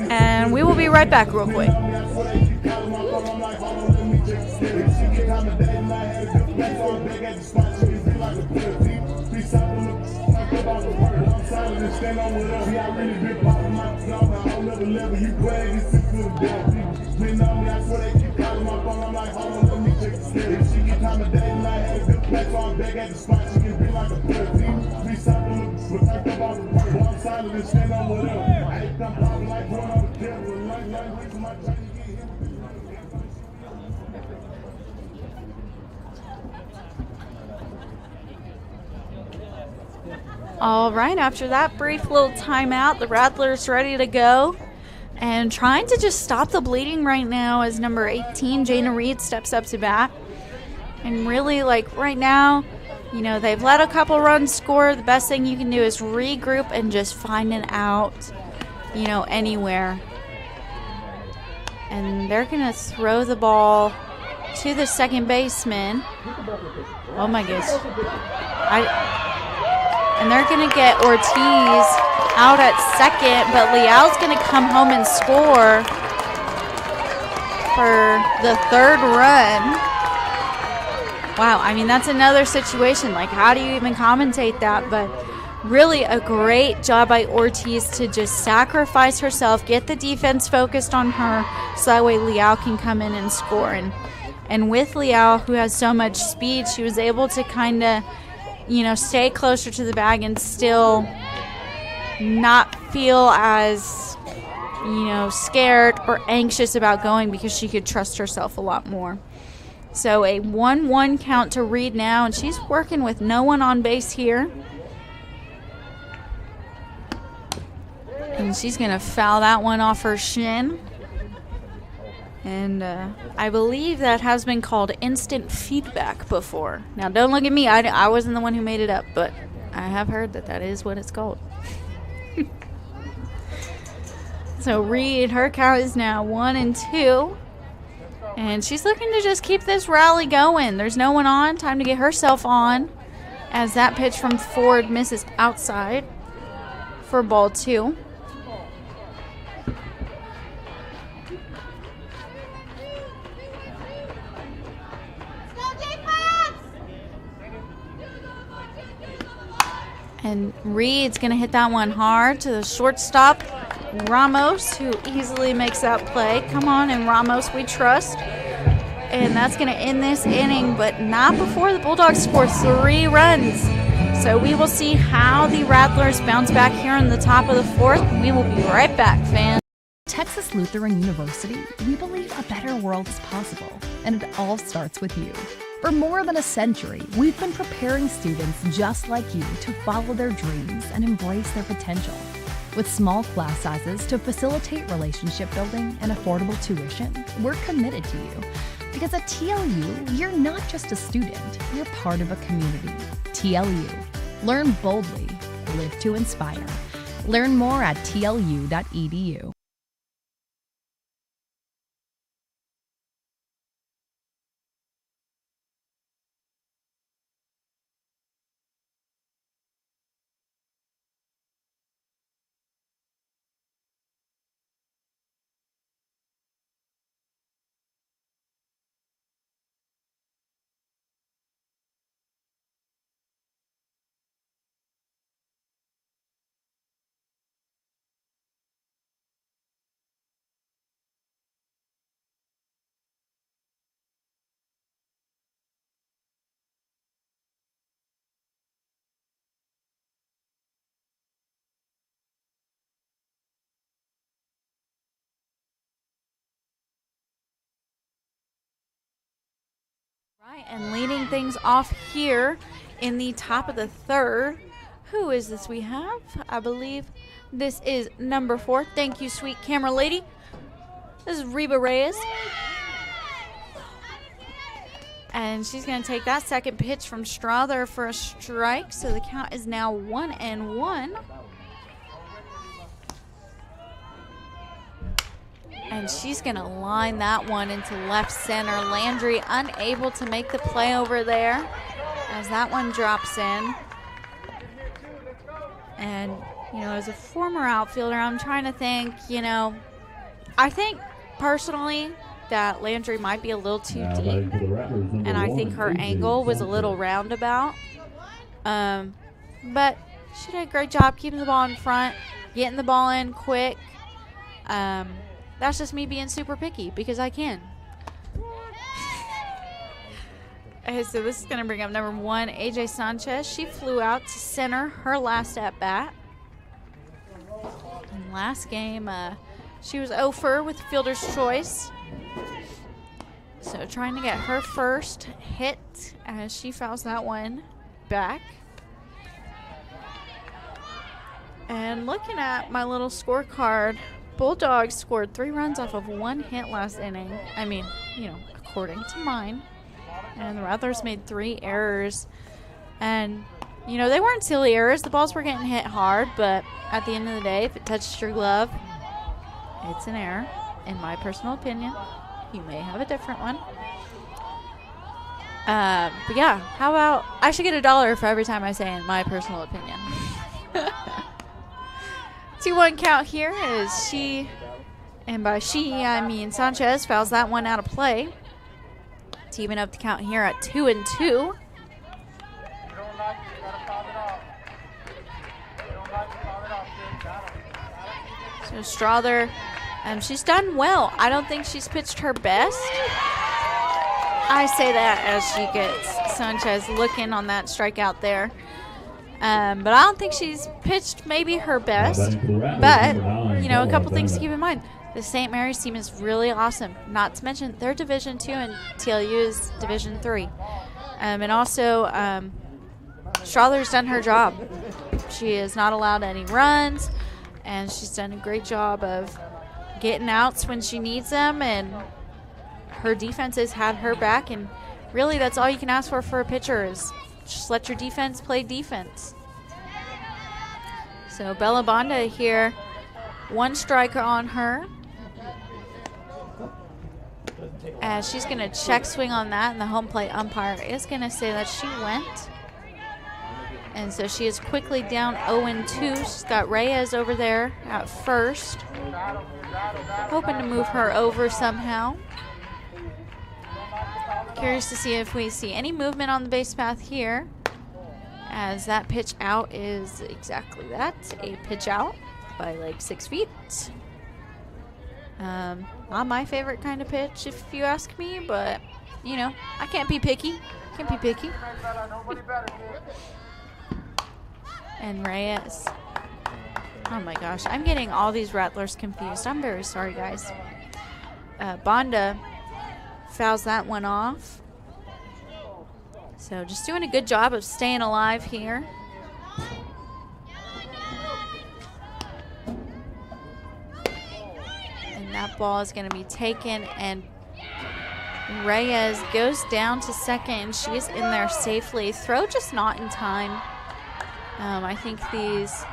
And we will be right back real quick. All right, after that brief little timeout, the Rattlers ready to go and trying to just stop the bleeding right now as number 18, Jana Reed, steps up to bat. And really, like, right now, you know, they've let a couple runs score. The best thing you can do is regroup and just find an out, you know, anywhere. And they're going to throw the ball to the second baseman. Oh, my goodness. And they're going to get Ortiz out at second, but Liao's going to come home and score for the third run. Wow, I mean, that's another situation. Like, how do you even commentate that? But really a great job by Ortiz to just sacrifice herself, get the defense focused on her, so that way Liao can come in and score. And with Liao, who has so much speed, she was able to kind of, stay closer to the bag and still not feel as, scared or anxious about going because she could trust herself a lot more. So a 1-1 count to Reed now, and she's working with no one on base here. And she's going to foul that one off her shin. And I believe that has been called instant feedback before. Now, don't look at me. I wasn't the one who made it up, but I have heard that is what it's called. So Reed, her count is now 1-2. And she's looking to just keep this rally going. There's no one on. Time to get herself on as that pitch from Ford misses outside for ball 2. And Reed's going to hit that one hard to the shortstop, Ramos, who easily makes that play. Come on, and Ramos, we trust. And that's going to end this inning, but not before the Bulldogs score 3 runs. So we will see how the Rattlers bounce back here in the top of the 4th. We will be right back, fans. Texas Lutheran University, we believe a better world is possible, and it all starts with you. For more than a century, we've been preparing students just like you to follow their dreams and embrace their potential. With small class sizes to facilitate relationship building and affordable tuition, we're committed to you. Because at TLU, you're not just a student, you're part of a community. TLU. Learn boldly, live to inspire. Learn more at tlu.edu. Right, and leading things off here in the top of the 3rd. Who is this we have? I believe this is number 4. Thank you, sweet camera lady. This is Reba Reyes. And she's going to take that second pitch from Strother for a strike. So the count is now 1-1. And she's going to line that one into left center. Landry unable to make the play over there as that one drops in. And, as a former outfielder, I'm trying to think, I think personally that Landry might be a little too deep. And I think her angle was a little roundabout. But she did a great job keeping the ball in front, getting the ball in quick. That's just me being super picky because I can. So this is going to bring up number 1, AJ Sanchez. She flew out to center her last at-bat. And last game, she was 0-for with fielder's choice. So trying to get her first hit as she fouls that one back. And looking at my little scorecard, Bulldogs scored 3 runs off of 1 hit last inning. I mean, according to mine. And the Rattlers made 3 errors. And, they weren't silly errors. The balls were getting hit hard. But at the end of the day, if it touched your glove, it's an error, in my personal opinion. You may have a different one. But yeah, how about I should get $1 for every time I say in my personal opinion. 2-1 count here is she, and by she I mean Sanchez, fouls that one out of play to even up the count here at 2-2. So Strother, she's done well. I don't think she's pitched her best, I say that as she gets Sanchez looking on that strikeout there. But I don't think she's pitched maybe her best. But, you know, a couple things to keep in mind. The St. Mary's team is really awesome. Not to mention they're Division II and TLU is Division III. And also, Strother's done her job. She is not allowed any runs, and she's done a great job of getting outs when she needs them, and her defense has had her back, and really that's all you can ask for a pitcher is just let your defense play defense. So Bella Bonda here, one striker on her. As she's going to check swing on that, and the home plate umpire is going to say that she went. And so she is quickly down 0-2. She's got Reyes over there at first. Hoping to move her over somehow. Curious to see if we see any movement on the base path here. As that pitch out is exactly that, a pitch out by like 6 feet. Not my favorite kind of pitch, if you ask me, but, you know, I can't be picky. Can't be picky. And Reyes. Oh, my gosh. I'm getting all these Rattlers confused. I'm very sorry, guys. Bonda fouls that one off. So just doing a good job of staying alive here. That ball is going to be taken, and Reyes goes down to second, and she's in there safely. Throw just not in time. I think these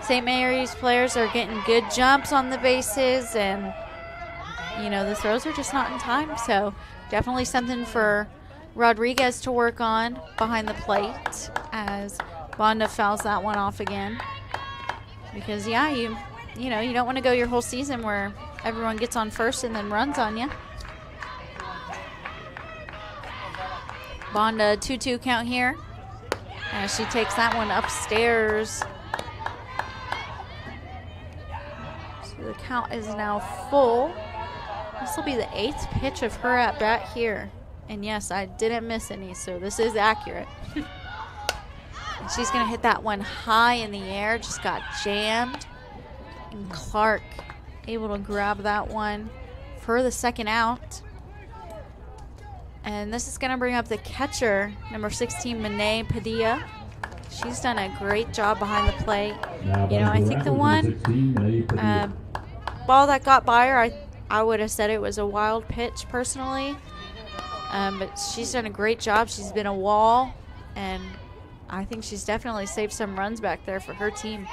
St. Mary's players are getting good jumps on the bases, and, you know, the throws are just not in time. So definitely something for Rodriguez to work on behind the plate as Bonda fouls that one off again. Because, yeah, you know, you don't want to go your whole season where everyone gets on first and then runs on you. Bonda 2-2 count here. As she takes that one upstairs. So the count is now full. This will be the 8th pitch of her at bat here. And yes, I didn't miss any, so this is accurate. And she's going to hit that one high in the air. Just got jammed. And Clark able to grab that one for the second out. And this is going to bring up the catcher, number 16, Monet Padilla. She's done a great job behind the plate. You know, I think the one ball that got by her, I would have said it was a wild pitch personally. But she's done a great job. She's been a wall, and I think she's definitely saved some runs back there for her team.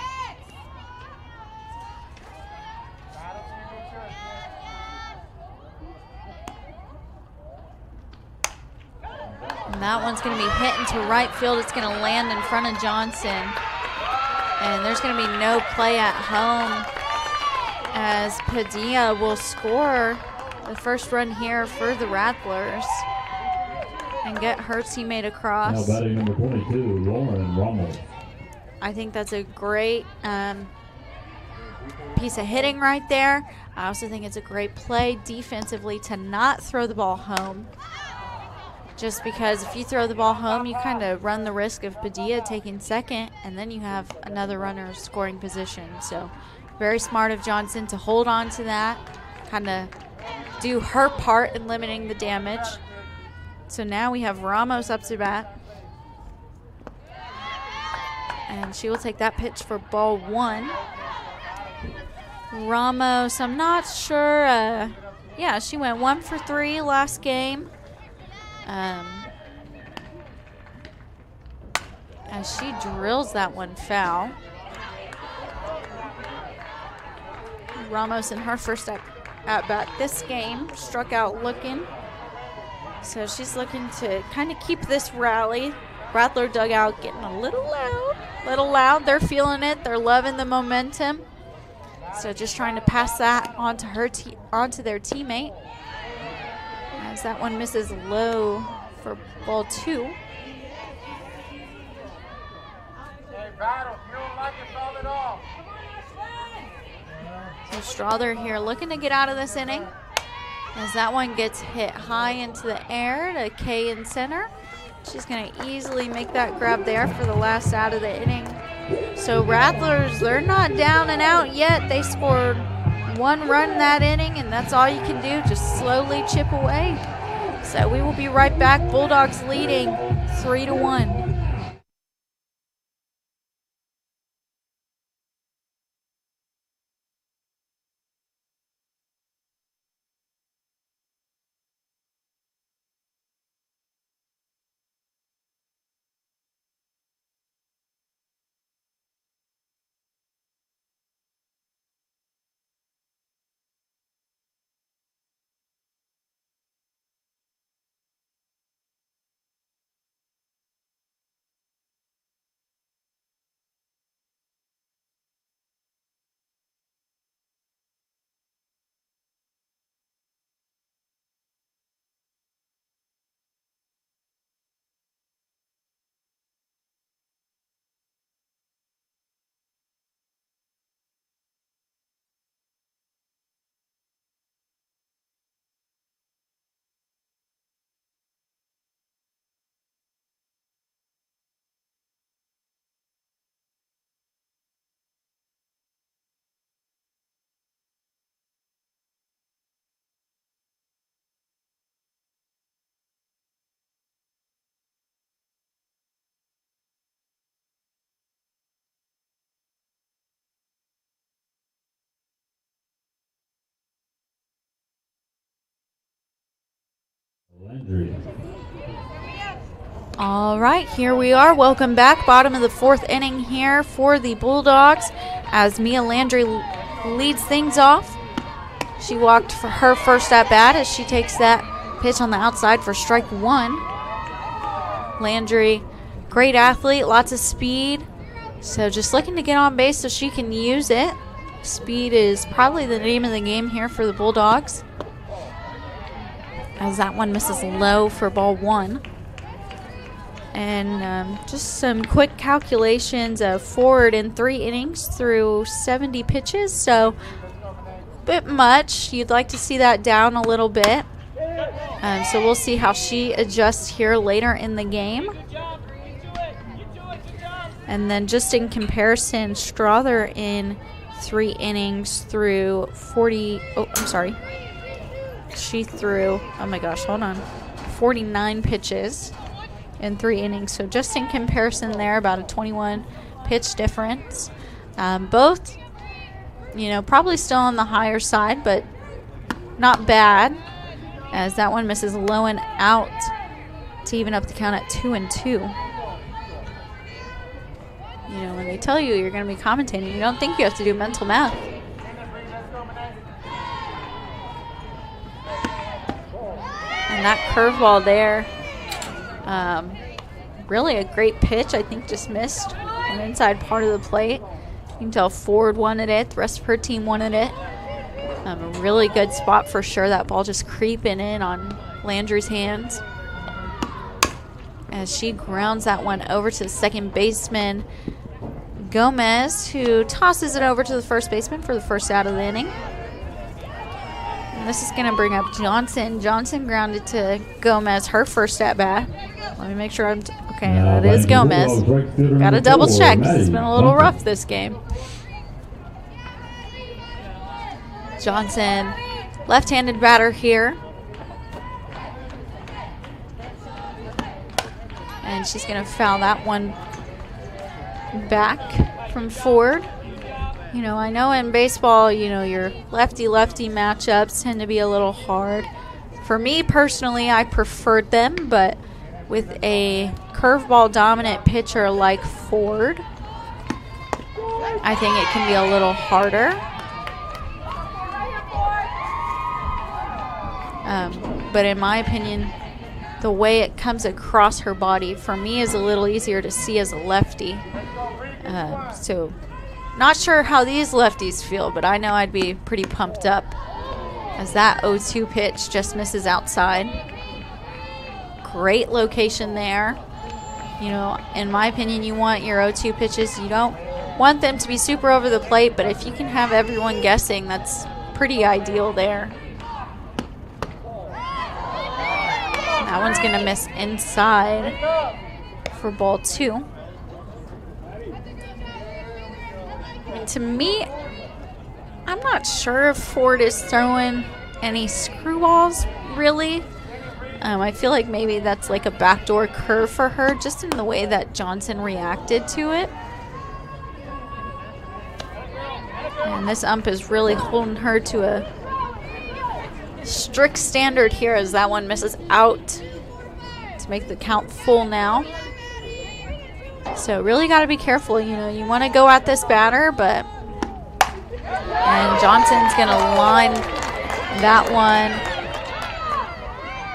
And that one's going to be hit into right field. It's going to land in front of Johnson. And there's going to be no play at home as Padilla will score the first run here for the Rattlers and get her teammate across. Now batting number 22, Lauren Ramos. I think that's a great piece of hitting right there. I also think it's a great play defensively to not throw the ball home. Just because if you throw the ball home, you kind of run the risk of Padilla taking second, and then you have another runner scoring position. So very smart of Johnson to hold on to that, kind of do her part in limiting the damage. So now we have Ramos up to bat. And she will take that pitch for ball one. Ramos, I'm not sure. Yeah, she went 1 for 3 last game. As she drills that one foul. Ramos in her first at bat this game struck out looking. So she's looking to kind of keep this rally. Rattler dugout getting a little loud. They're feeling it. They're loving the momentum. So just trying to pass that onto onto their teammate. As that one misses low for ball 2. So Strother here looking to get out of this inning. As that one gets hit high into the air to Kay in center. She's going to easily make that grab there for the last out of the inning. So Rattlers, they're not down and out yet. They scored 1 run that inning, and that's all you can do, just slowly chip away. So we will be right back. Bulldogs leading 3-1. Landry. All right, here we are. Welcome back. Bottom of the 4th inning here for the Bulldogs as Mia Landry leads things off. She walked for her first at bat as she takes that pitch on the outside for strike 1. Landry, great athlete, lots of speed. So just looking to get on base so she can use it. Speed is probably the name of the game here for the Bulldogs. As that one misses low for ball 1. And just some quick calculations of Ford in 3 innings through 70 pitches. So a bit much. You'd like to see that down a little bit. So we'll see how she adjusts here later in the game. And then just in comparison, Strother in 3 innings through 40. Oh, I'm sorry. She threw, oh my gosh, hold on, 49 pitches in 3 innings. So just in comparison there, about a 21 pitch difference. Both, probably still on the higher side, but not bad, as that one misses low and out to even up the count at 2-2. When they tell you you're going to be commentating, you don't think you have to do mental math. And that curveball there, really a great pitch. I think just missed on the inside part of the plate. You can tell Ford wanted it. The rest of her team wanted it. A really good spot for sure. That ball just creeping in on Landry's hands. As she grounds that one over to the second baseman, Gomez, who tosses it over to the first baseman for the first out of the inning. And this is going to bring up Johnson. Johnson grounded to Gomez, her first at bat. Let me make sure I'm okay. That is Gomez. Got to double check because it's been a little rough this game. Johnson, left-handed batter here. And she's going to foul that one back from Ford. I know in baseball, your lefty-lefty matchups tend to be a little hard. For me personally, I preferred them, but with a curveball dominant pitcher like Ford, I think it can be a little harder. But in my opinion, the way it comes across her body, for me, is a little easier to see as a lefty. So not sure how these lefties feel, but I know I'd be pretty pumped up as that 0-2 pitch just misses outside. Great location there. In my opinion, you want your 0-2 pitches. You don't want them to be super over the plate, but if you can have everyone guessing, that's pretty ideal there. That one's going to miss inside for ball 2. And to me, I'm not sure if Ford is throwing any screwballs, really. I feel like maybe that's like a backdoor curve for her, just in the way that Johnson reacted to it. And this ump is really holding her to a strict standard here as that one misses out to make the count full now. So really got to be careful. You know, you want to go at this batter, but and Johnson's going to line that one.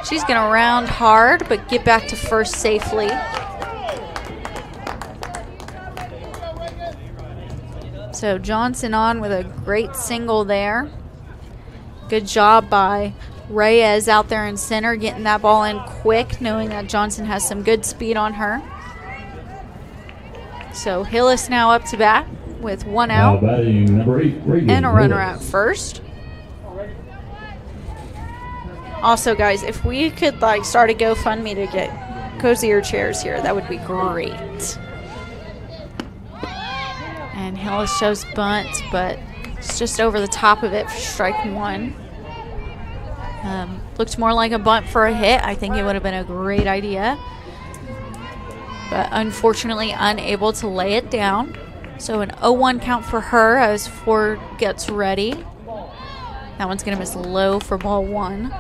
She's going to round hard, but get back to first safely. So Johnson on with a great single there. Good job by Reyes out there in center, getting that ball in quick, knowing that Johnson has some good speed on her. So Hillis now up to bat with 1 out number 8, and a runner at first. Also, guys, if we could like start a GoFundMe to get cozier chairs here, that would be great. And Hillis shows bunt, but it's just over the top of it for strike 1. Looked more like a bunt for a hit. I think it would have been a great idea. But unfortunately unable to lay it down. So an 0-1 count for her as Ford gets ready. That one's going to miss low for ball 1.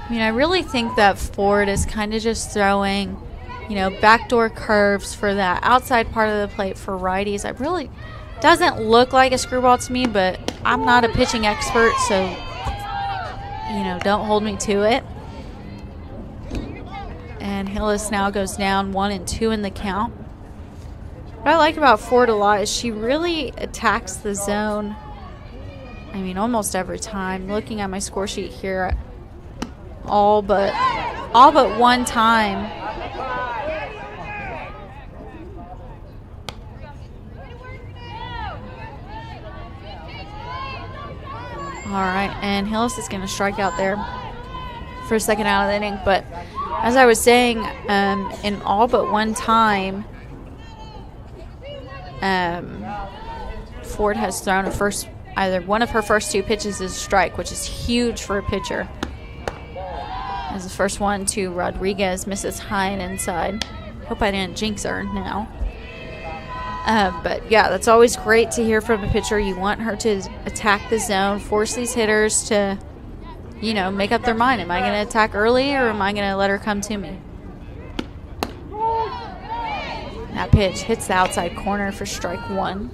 I mean, I really think that Ford is kind of just throwing, you know, backdoor curves for that outside part of the plate for righties. I really doesn't look like a screwball to me, but I'm not a pitching expert, so, you know, don't hold me to it. And Hillis now goes down 1-2 in the count. What I like about Ford a lot is she really attacks the zone. I mean, almost every time. Looking at my score sheet here, all but one time. All right, and Hillis is going to strike out there for a second out of the inning. But as I was saying, in all but one time, Ford has thrown either one of her first 2 pitches is a strike, which is huge for a pitcher. As the first one to Rodriguez, misses high and inside. Hope I didn't jinx her now. But yeah, that's always great to hear from a pitcher. You want her to attack the zone, force these hitters to, you know, make up their mind. Am I going to attack early or am I going to let her come to me? That pitch hits the outside corner for strike 1.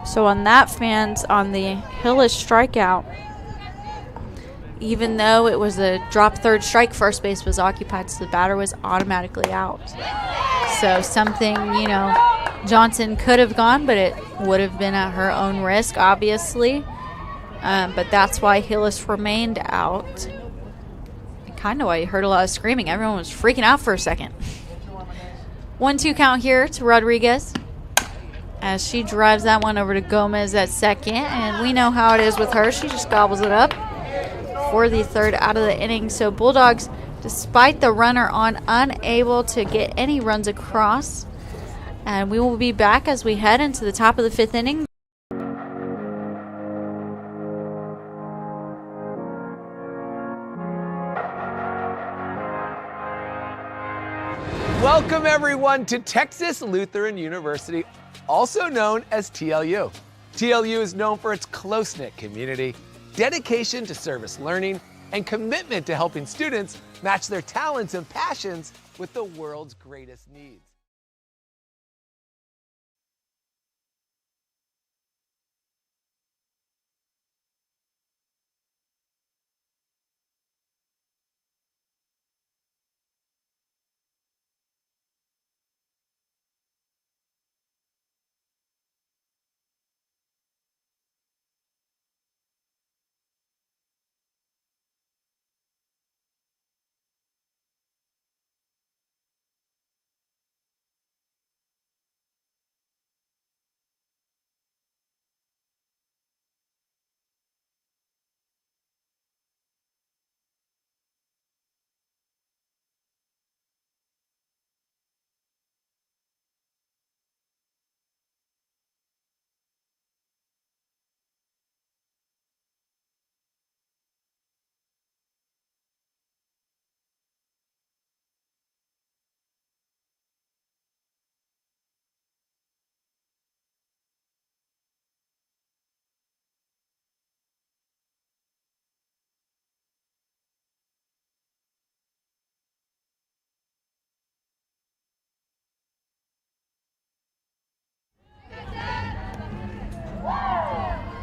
So on that, fans, on the Hillis strikeout, even though it was a drop third strike, first base was occupied, so the batter was automatically out. So something, you know, Johnson could have gone, but it would have been at her own risk, obviously. But that's why Hillis remained out. Kind of why you heard a lot of screaming. Everyone was freaking out for a second. 1-2 count here to Rodriguez as she drives that one over to Gomez at second. And we know how it is with her. She just gobbles it up for the 3rd out of the inning. So Bulldogs, despite the runner on, unable to get any runs across. And we will be back as we head into the top of the 5th inning. Welcome, everyone, to Texas Lutheran University, also known as TLU. TLU is known for its close-knit community, dedication to service learning, and commitment to helping students match their talents and passions with the world's greatest needs.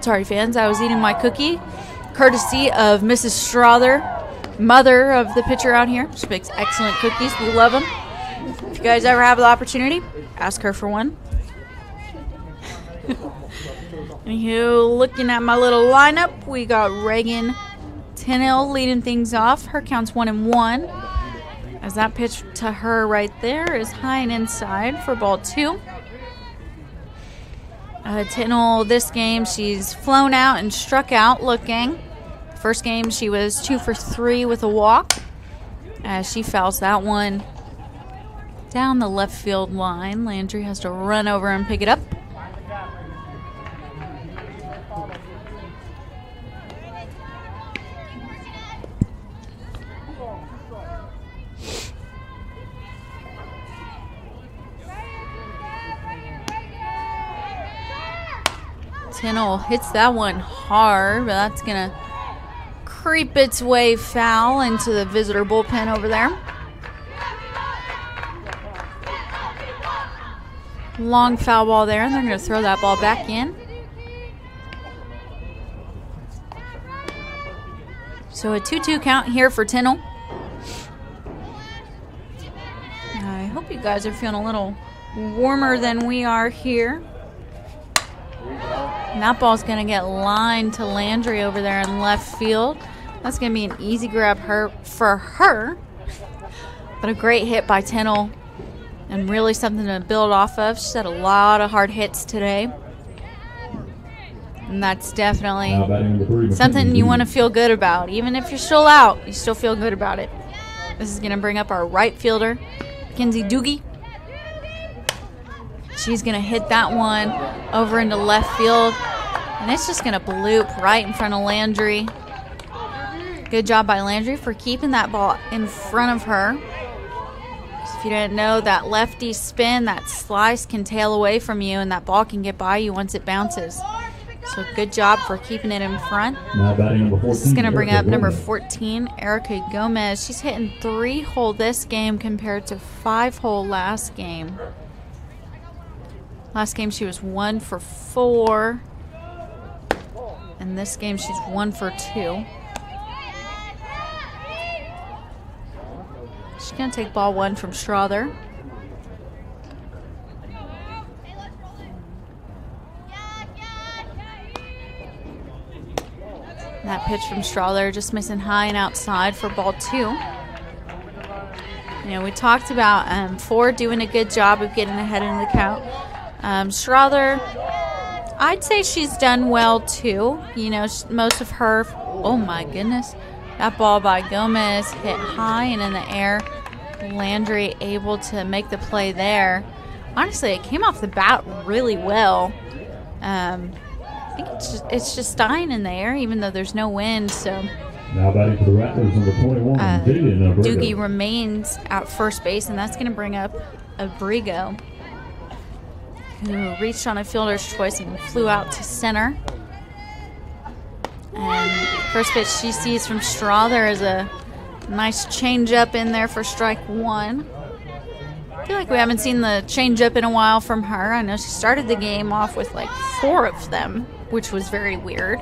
Sorry, fans. I was eating my cookie, courtesy of Mrs. Strother, mother of the pitcher out here. She makes excellent cookies. We love them. If you guys ever have the opportunity, ask her for one. Anywho, looking at my little lineup, we got Reagan Tinnell leading things off. Her count's 1-1. As that pitch to her right there is high and inside for ball 2. Tinnell, this game, she's flown out and struck out looking. First game, she was 2 for 3 with a walk. As she fouls that one down the left field line. Landry has to run over and pick it up. Tinnell hits that one hard, but that's going to creep its way foul into the visitor bullpen over there. Long foul ball there, and they're going to throw that ball back in. So a 2-2 count here for Tinnell. I hope you guys are feeling a little warmer than we are here. And that ball's going to get lined to Landry over there in left field. That's going to be an easy grab for her. But a great hit by Tinnell. And really something to build off of. She's had a lot of hard hits today. And that's definitely something you want to feel good about. Even if you're still out, you still feel good about it. This is going to bring up our right fielder, Mackenzie Doogie. She's going to hit that one over into left field. And it's just going to bloop right in front of Landry. Good job by Landry for keeping that ball in front of her. If you didn't know, that lefty spin, that slice can tail away from you, and that ball can get by you once it bounces. So good job for keeping it in front. Now batting number 14. This is going to bring up number Gomez. 14, Erica Gomez. She's hitting 3-hole this game compared to 5-hole last game. Last game she was 1 for 4. And this game she's 1 for 2. She's going to take ball 1 from Strother. That pitch from Strother just missing high and outside for ball 2. You know, we talked about Ford doing a good job of getting ahead in the count. Strother, I'd say she's done well too. You know, most of her, oh my goodness, that ball by Gomez hit high and in the air. Landry able to make the play there. Honestly, it came off the bat really well. I think it's just dying in the air, even though there's no wind. So Now batting for the Rattlers, number 21, Doogie remains at first base, and that's going to bring up Abrigo, who reached on a fielder's choice and flew out to center. And first pitch she sees from Strother is a nice changeup in there for strike 1. I feel like we haven't seen the changeup in a while from her. I know she started the game off with like 4 of them, which was very weird.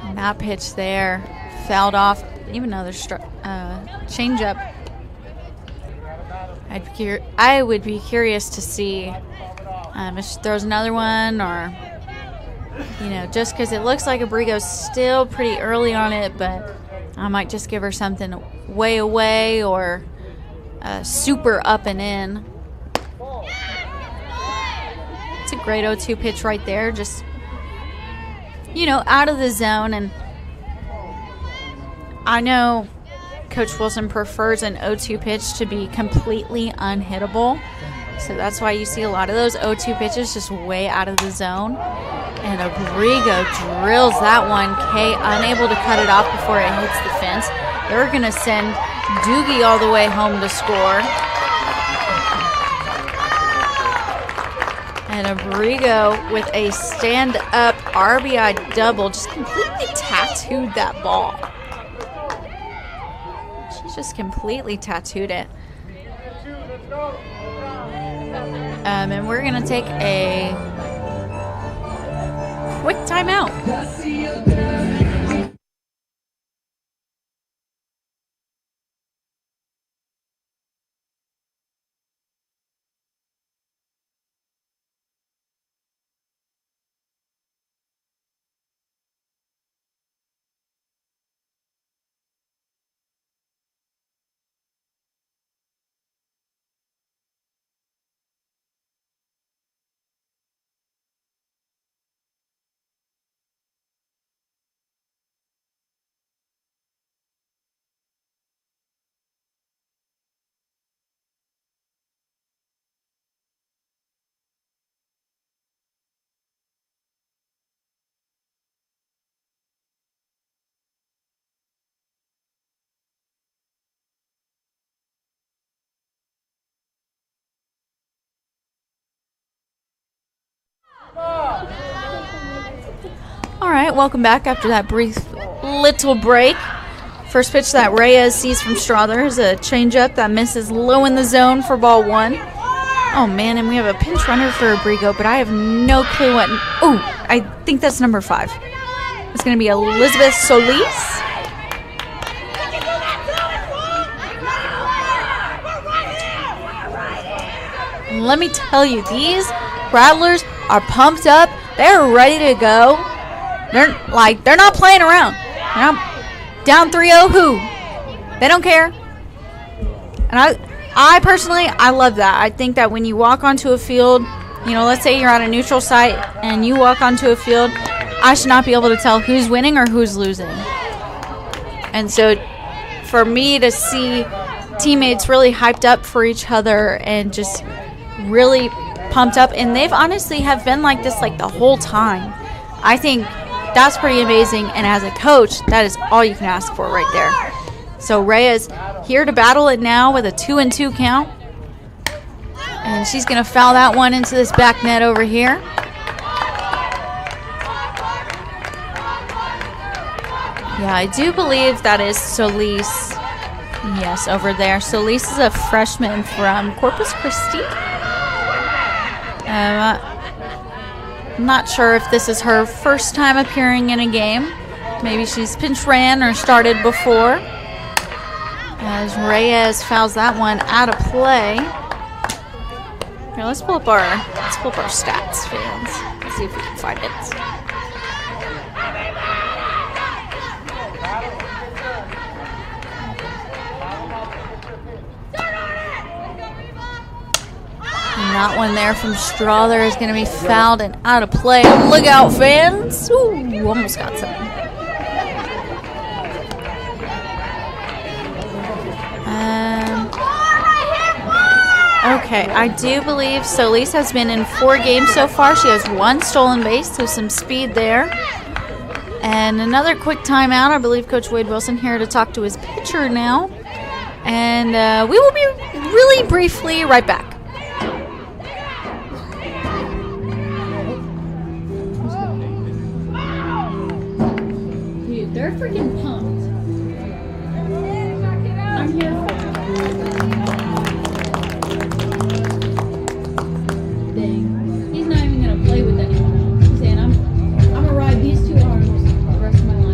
And that pitch there fouled off, even though there's changeup. I would be curious to see if she throws another one, or, you know, just because it looks like Abrigo's still pretty early on it, but I might just give her something way away or super up and in. It's a great 0-2 pitch right there, just, you know, out of the zone. And I know Coach Wilson prefers an 0-2 pitch to be completely unhittable. So that's why you see a lot of those 0-2 pitches just way out of the zone. And Abrigo drills that one. Kay unable to cut it off before it hits the fence. They're going to send Doogie all the way home to score. And Abrigo with a stand-up RBI double just completely tattooed that ball. She just completely tattooed it. And we're going to take a quick timeout. All right, welcome back after that brief little break. First pitch that Reyes sees from Strother is a changeup that misses low in the zone for ball 1. Oh, man, and we have a pinch runner for Abrigo, but I have no clue what. Oh, I think that's number 5. It's going to be Elizabeth Solis. Let me tell you, these Rattlers are pumped up. They're ready to go. They're not playing around. They're not down 3-0 who? They don't care. And I personally, I love that. I think that when you walk onto a field, let's say you're on a neutral site and you walk onto a field, I should not be able to tell who's winning or who's losing. And so for me to see teammates really hyped up for each other and just really pumped up, and they've honestly have been like this like the whole time. I think that's pretty amazing, and as a coach, that is all you can ask for right there. So Reyes here to battle it now with a 2-2 count, and she's going to foul that one into this back net over here. Yeah, I do believe that is Solis. Yes, over there. Solis is a freshman from Corpus Christi. I'm not sure if this is her first time appearing in a game. Maybe she's pinch ran or started before. As Reyes fouls that one out of play. Here, let's pull up our stats, fans. Let's see if we can find it. And that one there from Strother is going to be fouled and out of play. Look out, fans. Ooh, almost got something. Okay, I do believe Solis has been in 4 games so far. She has 1 stolen base, so some speed there. And another quick timeout. I believe Coach Wade Wilson here to talk to his pitcher now. And we will be really briefly right back. Dude, they're freaking pumped. I'm here for it. Dang. He's not even going to play with anyone else. He's saying, I'm going to ride these 2 arms the rest of my life.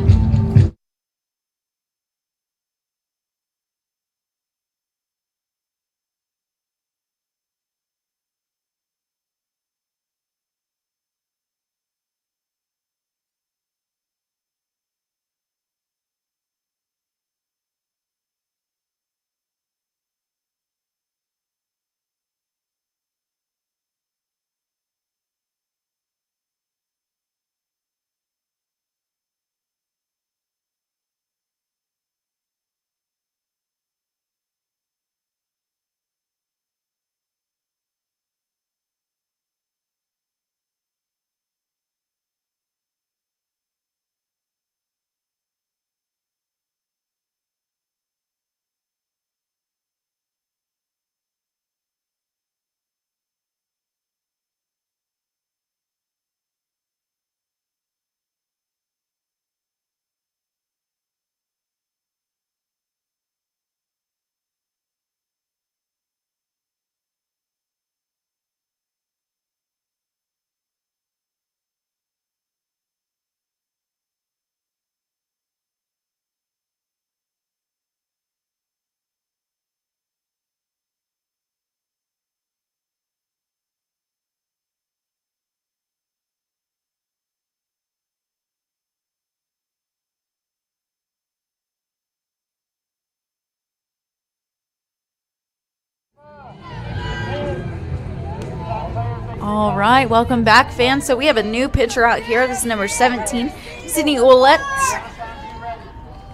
All right, welcome back, fans. So we have a new pitcher out here. This is number 17, Sydney Ouellette.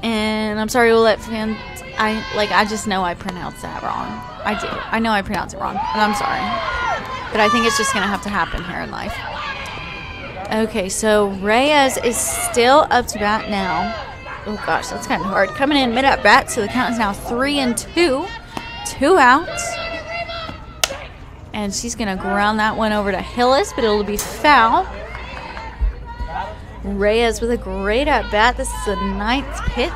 And I'm sorry, Ouellette fans. I just know I pronounce that wrong. I do. I know I pronounce it wrong, and I'm sorry. But I think it's just going to have to happen here in life. Okay, so Reyes is still up to bat now. Oh, gosh, that's kind of hard. Coming in mid at bat, so the count is now 3-2. 2 outs. And she's going to ground that one over to Hillis, but it'll be foul. Reyes with a great at bat. This is the 9th pitch.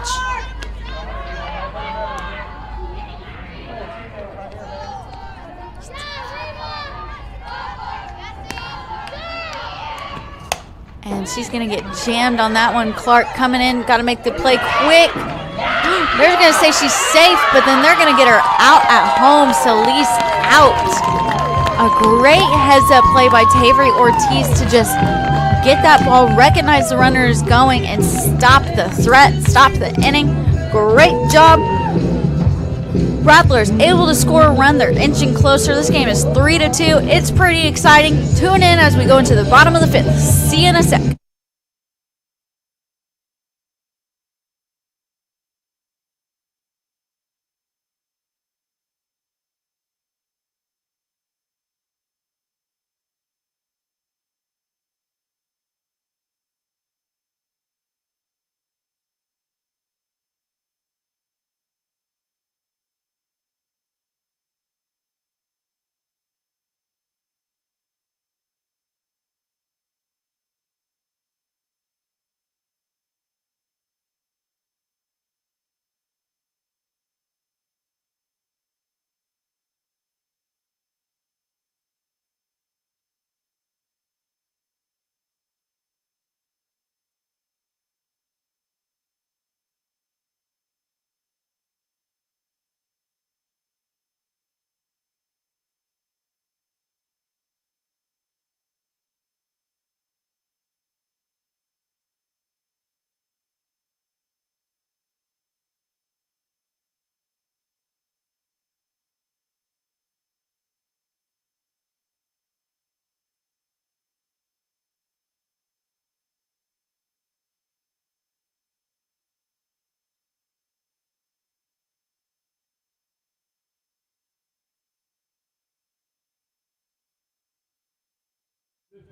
And she's going to get jammed on that one. Clark coming in. Got to make the play quick. They're going to say she's safe, but then they're going to get her out at home. Solis out. A great heads-up play by Tavery Ortiz to just get that ball, recognize the runner is going, and stop the threat, stop the inning. Great job. Rattlers able to score a run. They're inching closer. This game is 3-2. It's pretty exciting. Tune in as we go into the bottom of the 5th. See you in a sec.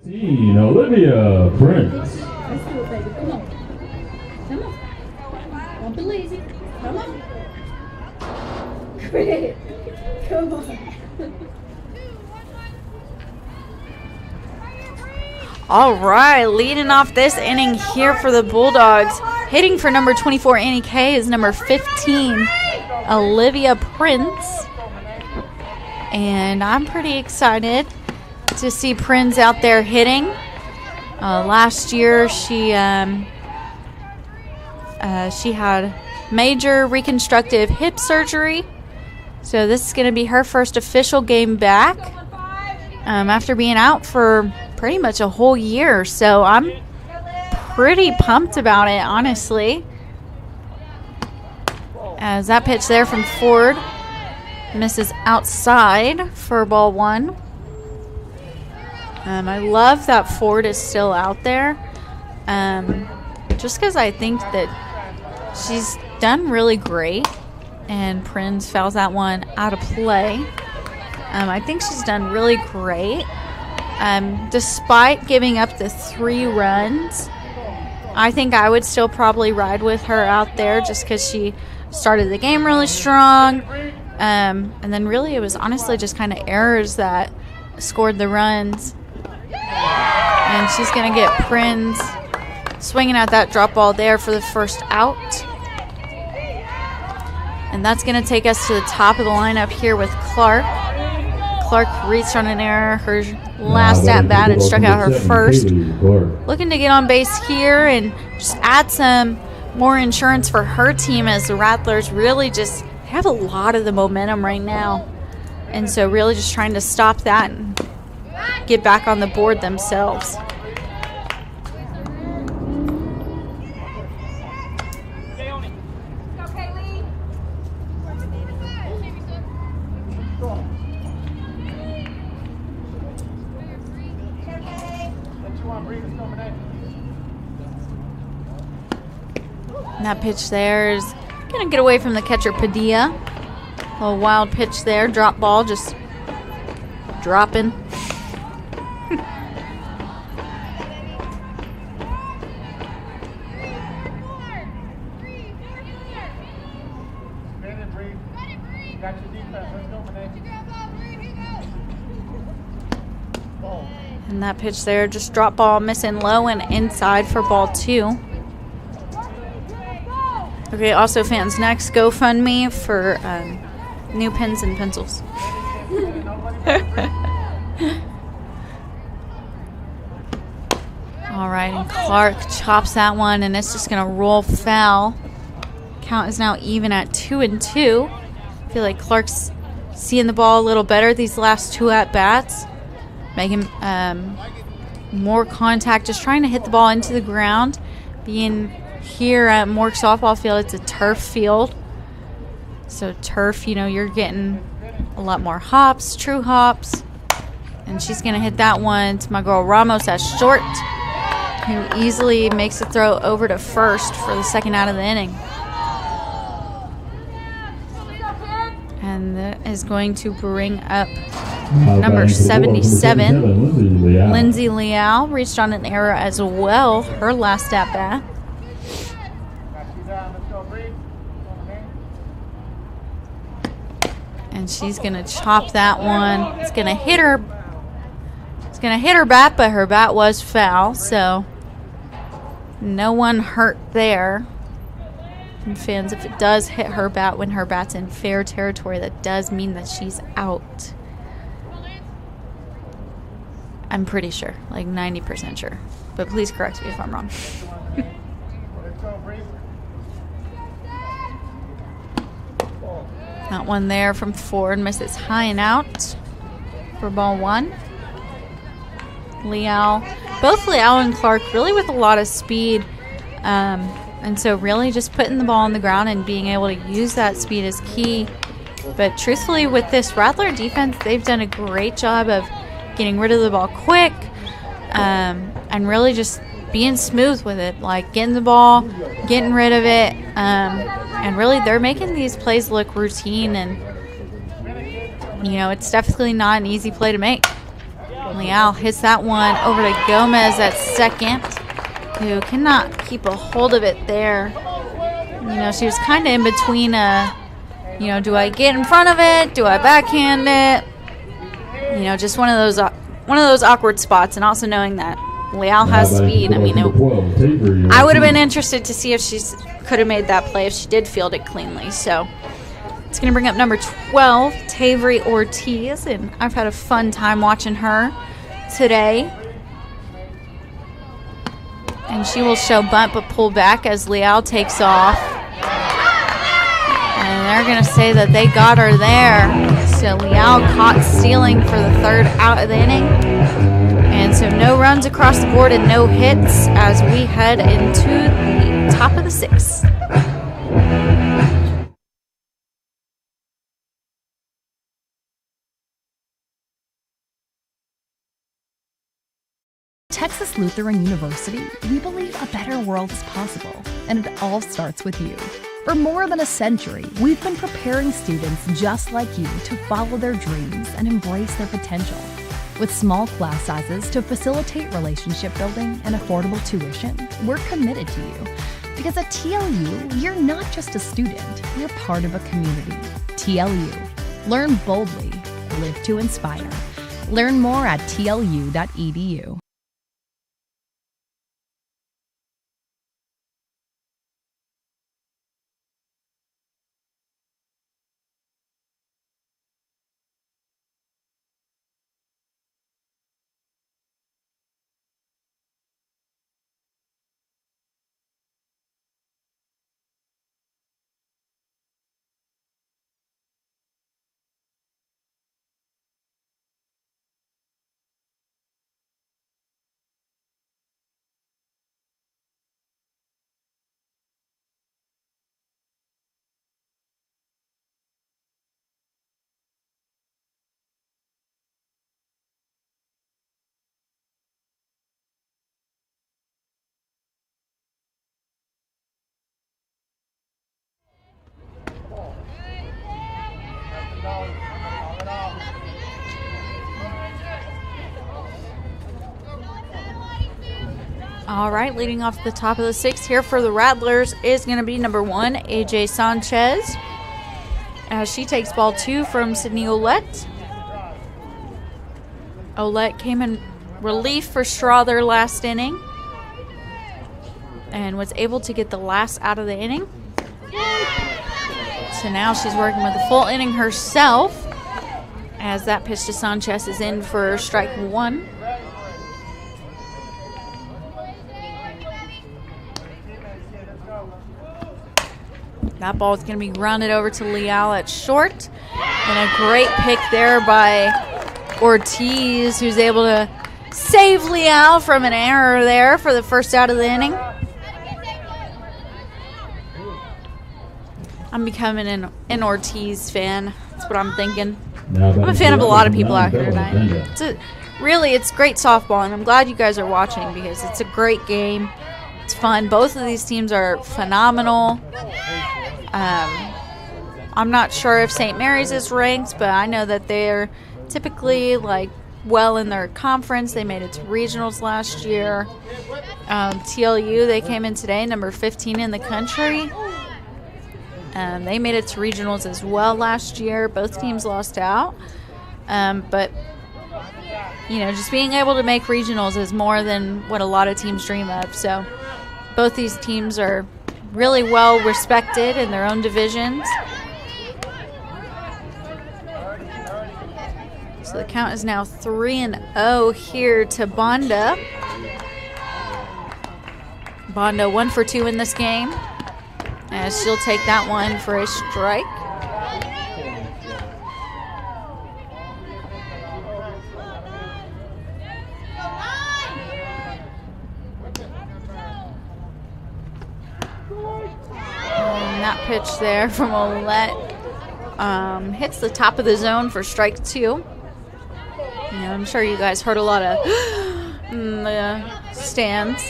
Olivia Prince. Let's do it, baby. Come on. Come on. Don't be lazy. Come on. Great. Come on. All right, leading off this inning here for the Bulldogs. Hitting for number 24, Annie Kay, is number 15, Olivia Prince. And I'm pretty excited to see Prince out there hitting. Last year, she had major reconstructive hip surgery. So this is going to be her first official game back after being out for pretty much a whole year. So I'm pretty pumped about it, honestly. As that pitch there from Ford misses outside for ball 1. I love that Ford is still out there, just because I think that she's done really great, and Prince fouls that one out of play. I think she's done really great. Despite giving up the 3 runs, I think I would still probably ride with her out there just because she started the game really strong. And then really it was honestly just kind of errors that scored the runs. And she's going to get Prince swinging at that drop ball there for the first out. And that's going to take us to the top of the lineup here with Clark. Clark reached on an error, her last at bat, and struck out her first. Looking to get on base here and just add some more insurance for her team, as the Rattlers really just have a lot of the momentum right now. And so really just trying to stop that and get back on the board themselves. And that pitch there is going to get away from the catcher, Padilla. A little wild pitch there. Drop ball, just dropping. And that pitch there, just drop ball, missing low and inside for ball 2. Okay, also fans, next GoFundMe for new pens and pencils. All right, and Clark chops that one, and it's just going to roll foul. Count is now even at 2-2. I feel like Clark's seeing the ball a little better these last 2 at-bats. Making more contact, just trying to hit the ball into the ground. Being here at Mork softball field, it's a turf field. So turf, you know, you're getting a lot more hops, true hops. And she's going to hit that one to my girl Ramos at short, who easily makes a throw over to first for the second out of the inning. And that is going to bring up number 77, Lindsay Leal. Reached on an error as well, her last at bat. And she's going to chop that one. It's going to hit her. It's going to hit her bat, but her bat was foul, so no one hurt there. And fans, if it does hit her bat when her bat's in fair territory, that does mean that she's out. I'm pretty sure, like 90% sure. But please correct me if I'm wrong. That one there from Ford misses high and out for ball 1. Leal, both Leal and Clark really with a lot of speed. And so really just putting the ball on the ground and being able to use that speed is key. But truthfully, with this Rattler defense, they've done a great job of getting rid of the ball quick and really just being smooth with it, like getting the ball, getting rid of it. And really they're making these plays look routine. And, you know, it's definitely not an easy play to make. Leal hits that one over to Gomez at second, who cannot keep a hold of it there. You know, she was kind of in between you know, do I get in front of it? Do I backhand it? You know, just one of those awkward spots, and also knowing that Leal has speed. I mean, I would have been interested to see if she could have made that play if she did field it cleanly. So it's going to bring up number 12, Tavery Ortiz, and I've had a fun time watching her today. And she will show bunt but pull back as Leal takes off. And they're going to say that they got her there. So Leal caught stealing for the third out of the inning. And so no runs across the board and no hits as we head into the top of the 6th. Texas Lutheran University, we believe a better world is possible, and it all starts with you. For more than a century, we've been preparing students just like you to follow their dreams and embrace their potential. With small class sizes to facilitate relationship building and affordable tuition, we're committed to you. Because at TLU, you're not just a student, you're part of a community. TLU. Learn boldly, live to inspire. Learn more at tlu.edu. All right, leading off the top of the sixth here for the Rattlers is going to be number 1, AJ Sanchez, as she takes ball 2 from Sydney Olette. Olette came in relief for Strother last inning and was able to get the last out of the inning. So now she's working with a full inning herself, as that pitch to Sanchez is in for strike 1. That ball is going to be grounded over to Leal at short. And a great pick there by Ortiz, who's able to save Leal from an error there for the first out of the inning. I'm becoming an Ortiz fan. That's what I'm thinking. I'm a fan of a lot of people out here tonight. Really, it's great softball, and I'm glad you guys are watching because it's a great game. It's fun. Both of these teams are phenomenal. I'm not sure if St. Mary's is ranked, but I know that they're typically well in their conference. They made it to regionals last year. TLU, they came in today, number 15 in the country. They made it to regionals as well last year. Both teams lost out. But, just being able to make regionals is more than what a lot of teams dream of. So both these teams are really well respected in their own divisions. So the count is now 3-0 here to Bonda. Bonda 1 for 2 in this game, as she'll take that one for a strike. And that pitch there from Olette hits the top of the zone for strike 2. I'm sure you guys heard a lot of in the stands.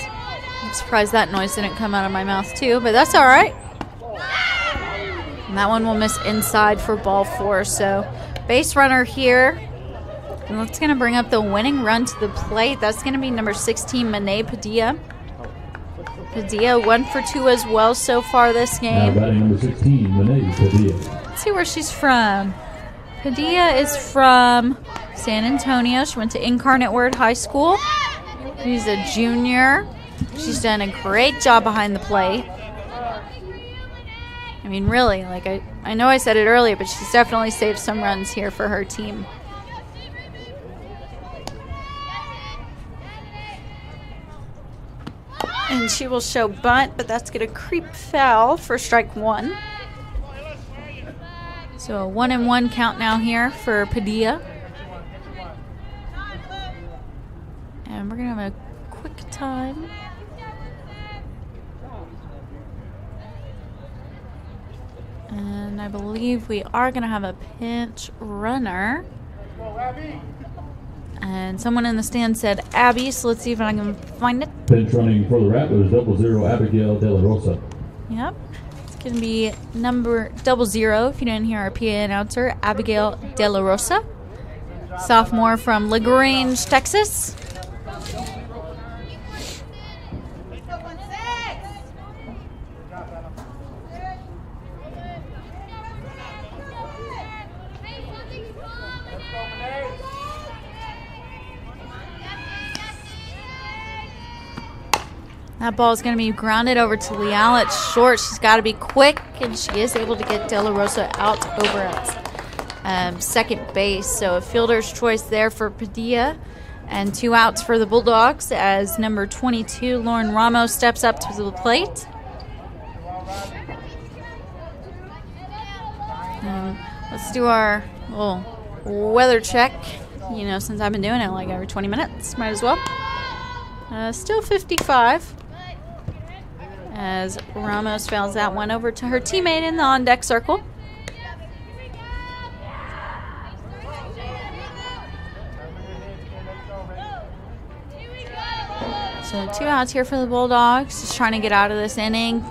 I'm surprised that noise didn't come out of my mouth too, but that's all right. And that one will miss inside for ball 4. So base runner here. And that's going to bring up the winning run to the plate. That's going to be number 16, Monet Padilla. Padilla 1 for 2 as well so far this game. Now batting number 16, Monet Padilla. Let's see where she's from. Padilla is from San Antonio. She went to Incarnate Word High School. She's a junior. She's done a great job behind the plate. I mean, really, I know I said it earlier, but she's definitely saved some runs here for her team. And she will show bunt, but that's going to creep foul for strike 1. So a 1-1 count now here for Padilla. And we're going to have a quick time. And I believe we are going to have a pinch runner. And someone in the stand said Abby, so let's see if I can find it. Pinch running for the Rattlers, 00, Abigail De La Rosa. Yep. It's going to be number 00, if you didn't hear our PA announcer, Abigail De La Rosa. Sophomore from LaGrange, Texas. That ball is going to be grounded over to Leal at short. She's got to be quick, and she is able to get De La Rosa out over at second base. So a fielder's choice there for Padilla, and 2 outs for the Bulldogs as number 22, Lauren Ramos, steps up to the plate. Let's do our little weather check. Since I've been doing it every 20 minutes, might as well. Still 55. As Ramos fouls that one over to her teammate in the on-deck circle. So 2 outs here for the Bulldogs. Just trying to get out of this inning.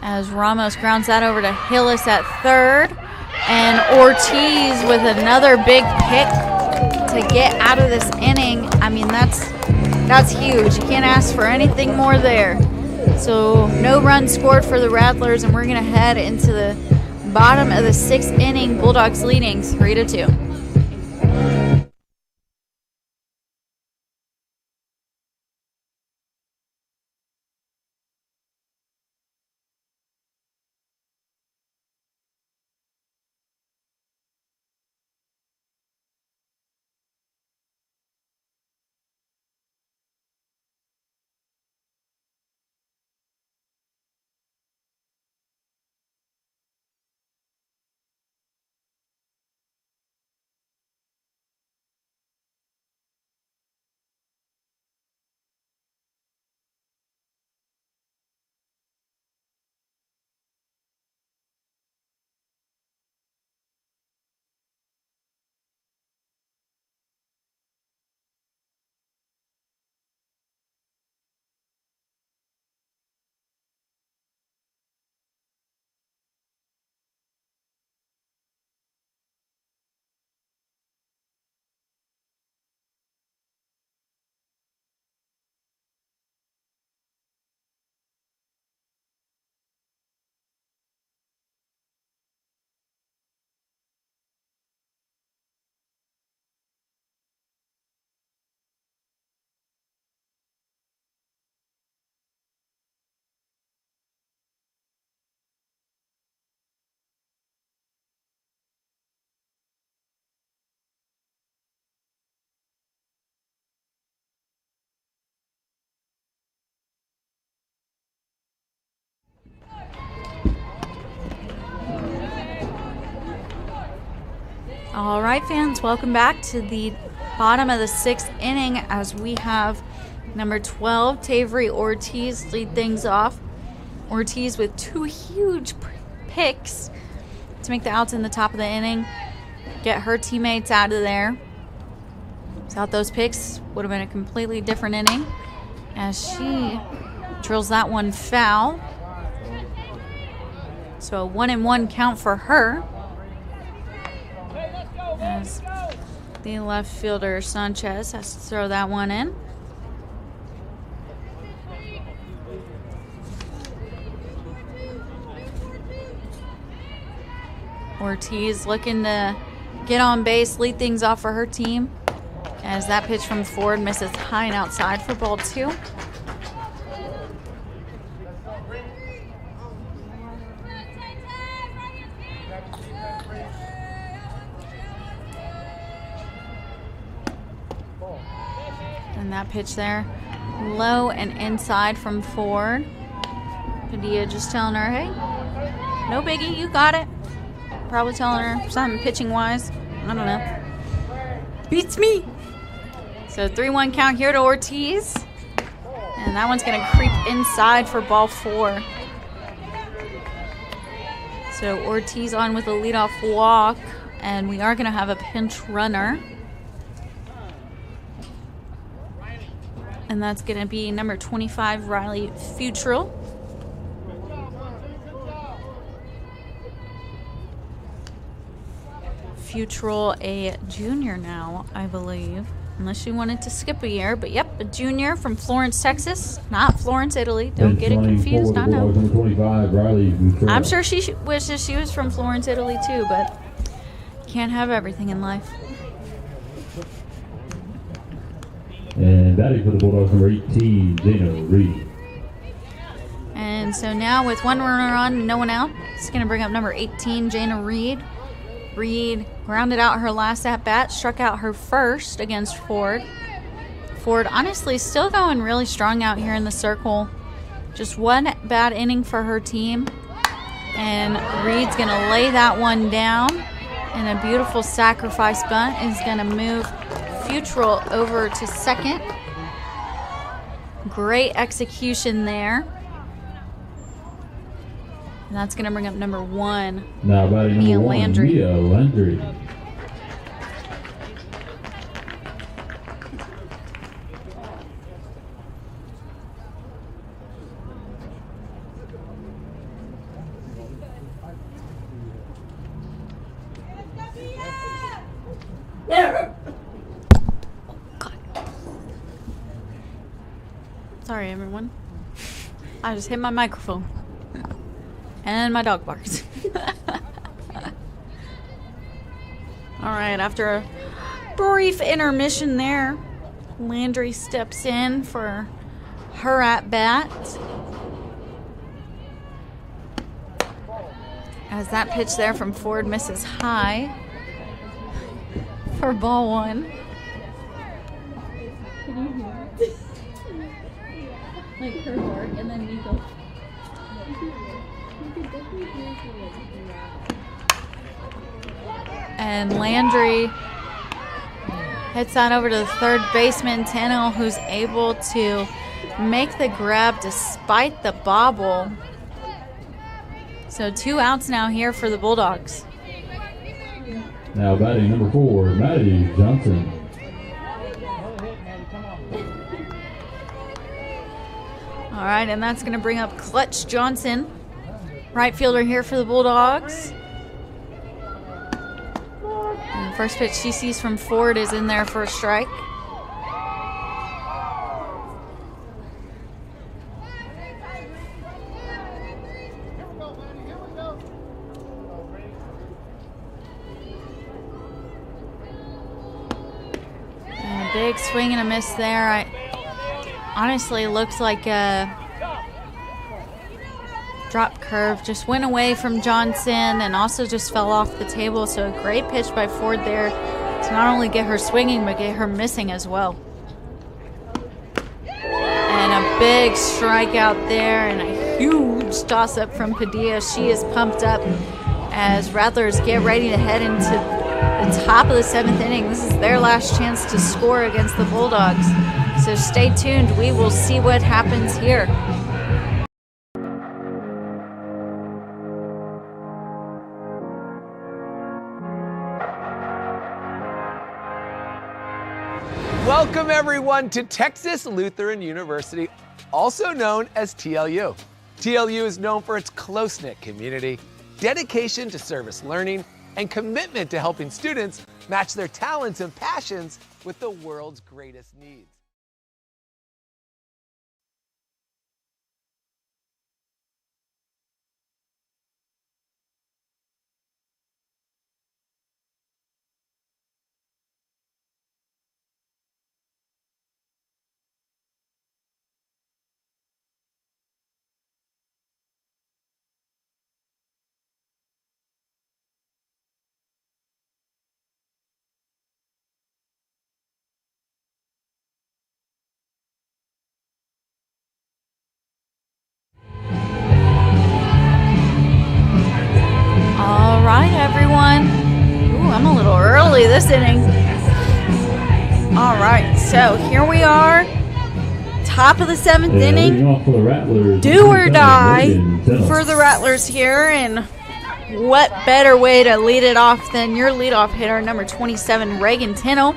As Ramos grounds that over to Hillis at third. And Ortiz with another big pick to get out of this inning. I mean, that's That's huge. You can't ask for anything more there. So no runs scored for the Rattlers, and we're going to head into the bottom of the 6th inning. Bulldogs leading 3-2. All right, fans, welcome back to the bottom of the 6th inning as we have number 12, Tavery Ortiz, lead things off. Ortiz with 2 huge picks to make the outs in the top of the inning, get her teammates out of there. Without those picks, would have been a completely different inning as she drills that one foul. So a 1-1 count for her. As the left fielder Sanchez has to throw that one in. Ortiz looking to get on base, lead things off for her team. As that pitch from Ford misses high and outside for ball 2. And that pitch there, low and inside from Ford. Padilla just telling her, hey, no biggie, you got it. Probably telling her something pitching-wise. I don't know. Beats me. So 3-1 count here to Ortiz. And that one's going to creep inside for ball 4. So Ortiz on with a leadoff walk. And we are going to have a pinch runner. And that's going to be number 25, Riley Futrell. Futrell, a junior now, I believe. Unless she wanted to skip a year. But yep, a junior from Florence, Texas. Not Florence, Italy. Don't get it confused. I know. I'm sure she wishes she was from Florence, Italy too, but can't have everything in life. And batting for the Bulldogs, number 18, Dana Reed. And so now with one runner on, no one out, it's going to bring up number 18, Jana Reed. Reed grounded out her last at-bat, struck out her first against Ford. Ford honestly still going really strong out here in the circle. Just one bad inning for her team. And Reed's going to lay that one down. And a beautiful sacrifice bunt is going to move Futrell over to second. Great execution there. And that's going to bring up number 1, now batting Mia number 1, Landry. Mia Landry. Sorry, everyone. I just hit my microphone. And my dog barks. Alright, after a brief intermission there, Landry steps in for her at-bat. As that pitch there from Ford misses high for ball one. Can you hear it? Like her bark and then me go. You could definitely hear it. And Landry hits that over to the third baseman, Tennell, who's able to make the grab despite the bobble. So 2 outs now here for the Bulldogs. Now batting number 4, Maddie Johnson. All right, and that's going to bring up Clutch Johnson, right fielder here for the Bulldogs. And the first pitch she sees from Ford is in there for a strike. And a big swing and a miss there. Honestly, looks like a drop curve. Just went away from Johnson and also just fell off the table. So a great pitch by Ford there to not only get her swinging, but get her missing as well. And a big strikeout there and a huge toss-up from Padilla. She is pumped up as Rattlers get ready to head into the top of the 7th inning. This is their last chance to score against the Bulldogs. So stay tuned. We will see what happens here. Welcome everyone to Texas Lutheran University, also known as TLU. TLU is known for its close-knit community, dedication to service learning, and commitment to helping students match their talents and passions with the world's greatest needs. All right, everyone. Ooh, I'm a little early this inning. All right, so here we are. Top of the 7th inning. Off for the Rattlers, Do or die Tennell. for the Rattlers here. And what better way to lead it off than your leadoff hitter, number 27, Reagan Tennell.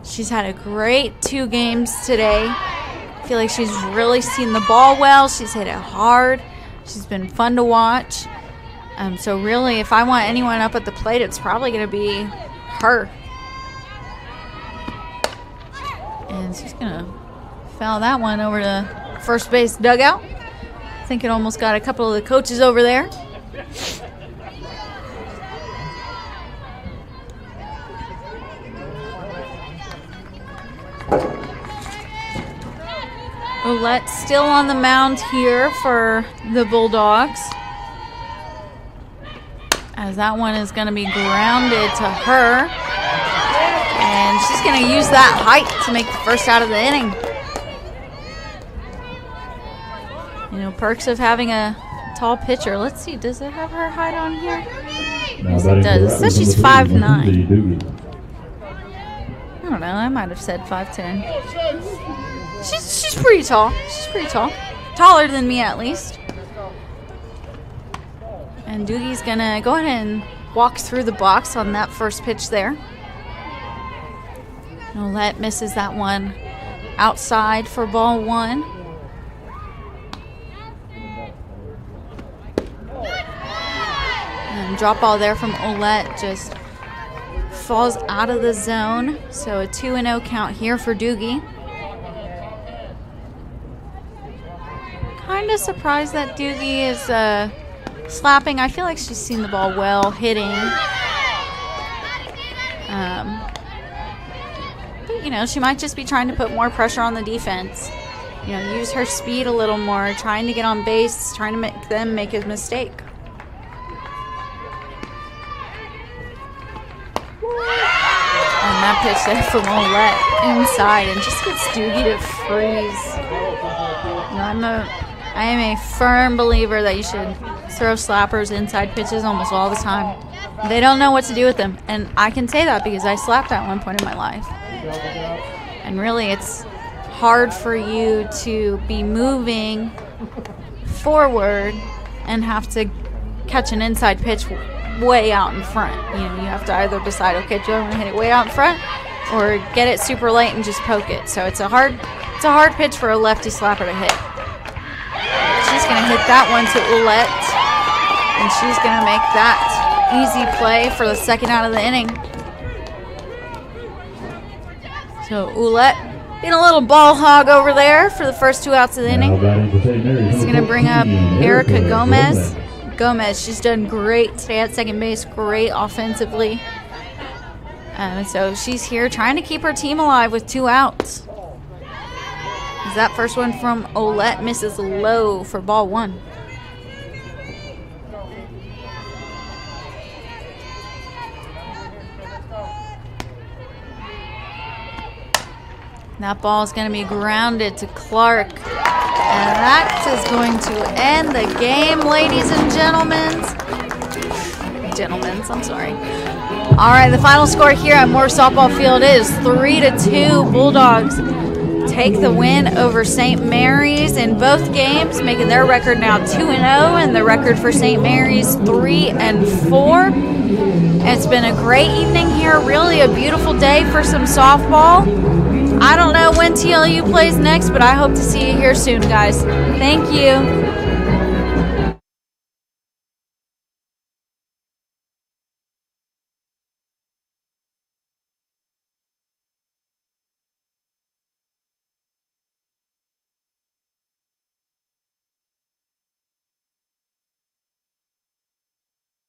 She's had a great 2 games today. I feel like she's really seen the ball well. She's hit it hard. She's been fun to watch. So really, if I want anyone up at the plate, it's probably going to be her. And she's going to foul that one over to first base dugout. I think it almost got a couple of the coaches over there. Ouellette still on the mound here for the Bulldogs, as that one is going to be grounded to her. And she's going to use that height to make the first out of the inning. You know, perks of having a tall pitcher. Let's see, does it have her height on here? Yes, it does. It says she's 5'9". I don't know, I might have said 5'10". She's pretty tall. She's pretty tall. Taller than me, at least. And Doogie's gonna go ahead and walk through the box on that first pitch there. Ouellette misses that one outside for ball 1. And drop ball there from Ouellette just falls out of the zone. So a 2-0 count here for Doogie. kind of surprised that Doogie is slapping. I feel like she's seen the ball well, hitting. But, you know, she might just be trying to put more pressure on the defense. You know, use her speed a little more, trying to get on base, trying to make them make a mistake. And that pitch there from Olette inside and just gets Doogie to freeze. You know, I am a firm believer that you should throw slappers inside pitches almost all the time. They don't know what to do with them, and I can say that because I slapped at one point in my life. And really, it's hard for you to be moving forward and have to catch an inside pitch way out in front. You know, you have to either decide, okay, do I want to hit it way out in front or get it super late and just poke it. So it's a hard pitch for a lefty slapper to hit. She's going to hit that one to Ouellette, and she's going to make that easy play for the second out of the inning. So Ouellette being a little ball hog over there for the first 2 outs of the inning. It's going to bring up Erica Gomez. She's done great today at second base, great offensively. So she's here trying to keep her team alive with 2 outs. As that first one from Ouellette misses low for ball 1. That ball is going to be grounded to Clark. And that is going to end the game, ladies and gentlemen. I'm sorry. All right, the final score here at Moore Softball Field is 3-2. Bulldogs take the win over St. Mary's in both games, making their record now 2-0, and the record for St. Mary's 3-4. It's been a great evening here, really a beautiful day for some softball. I don't know when TLU plays next, but I hope to see you here soon, guys. Thank you.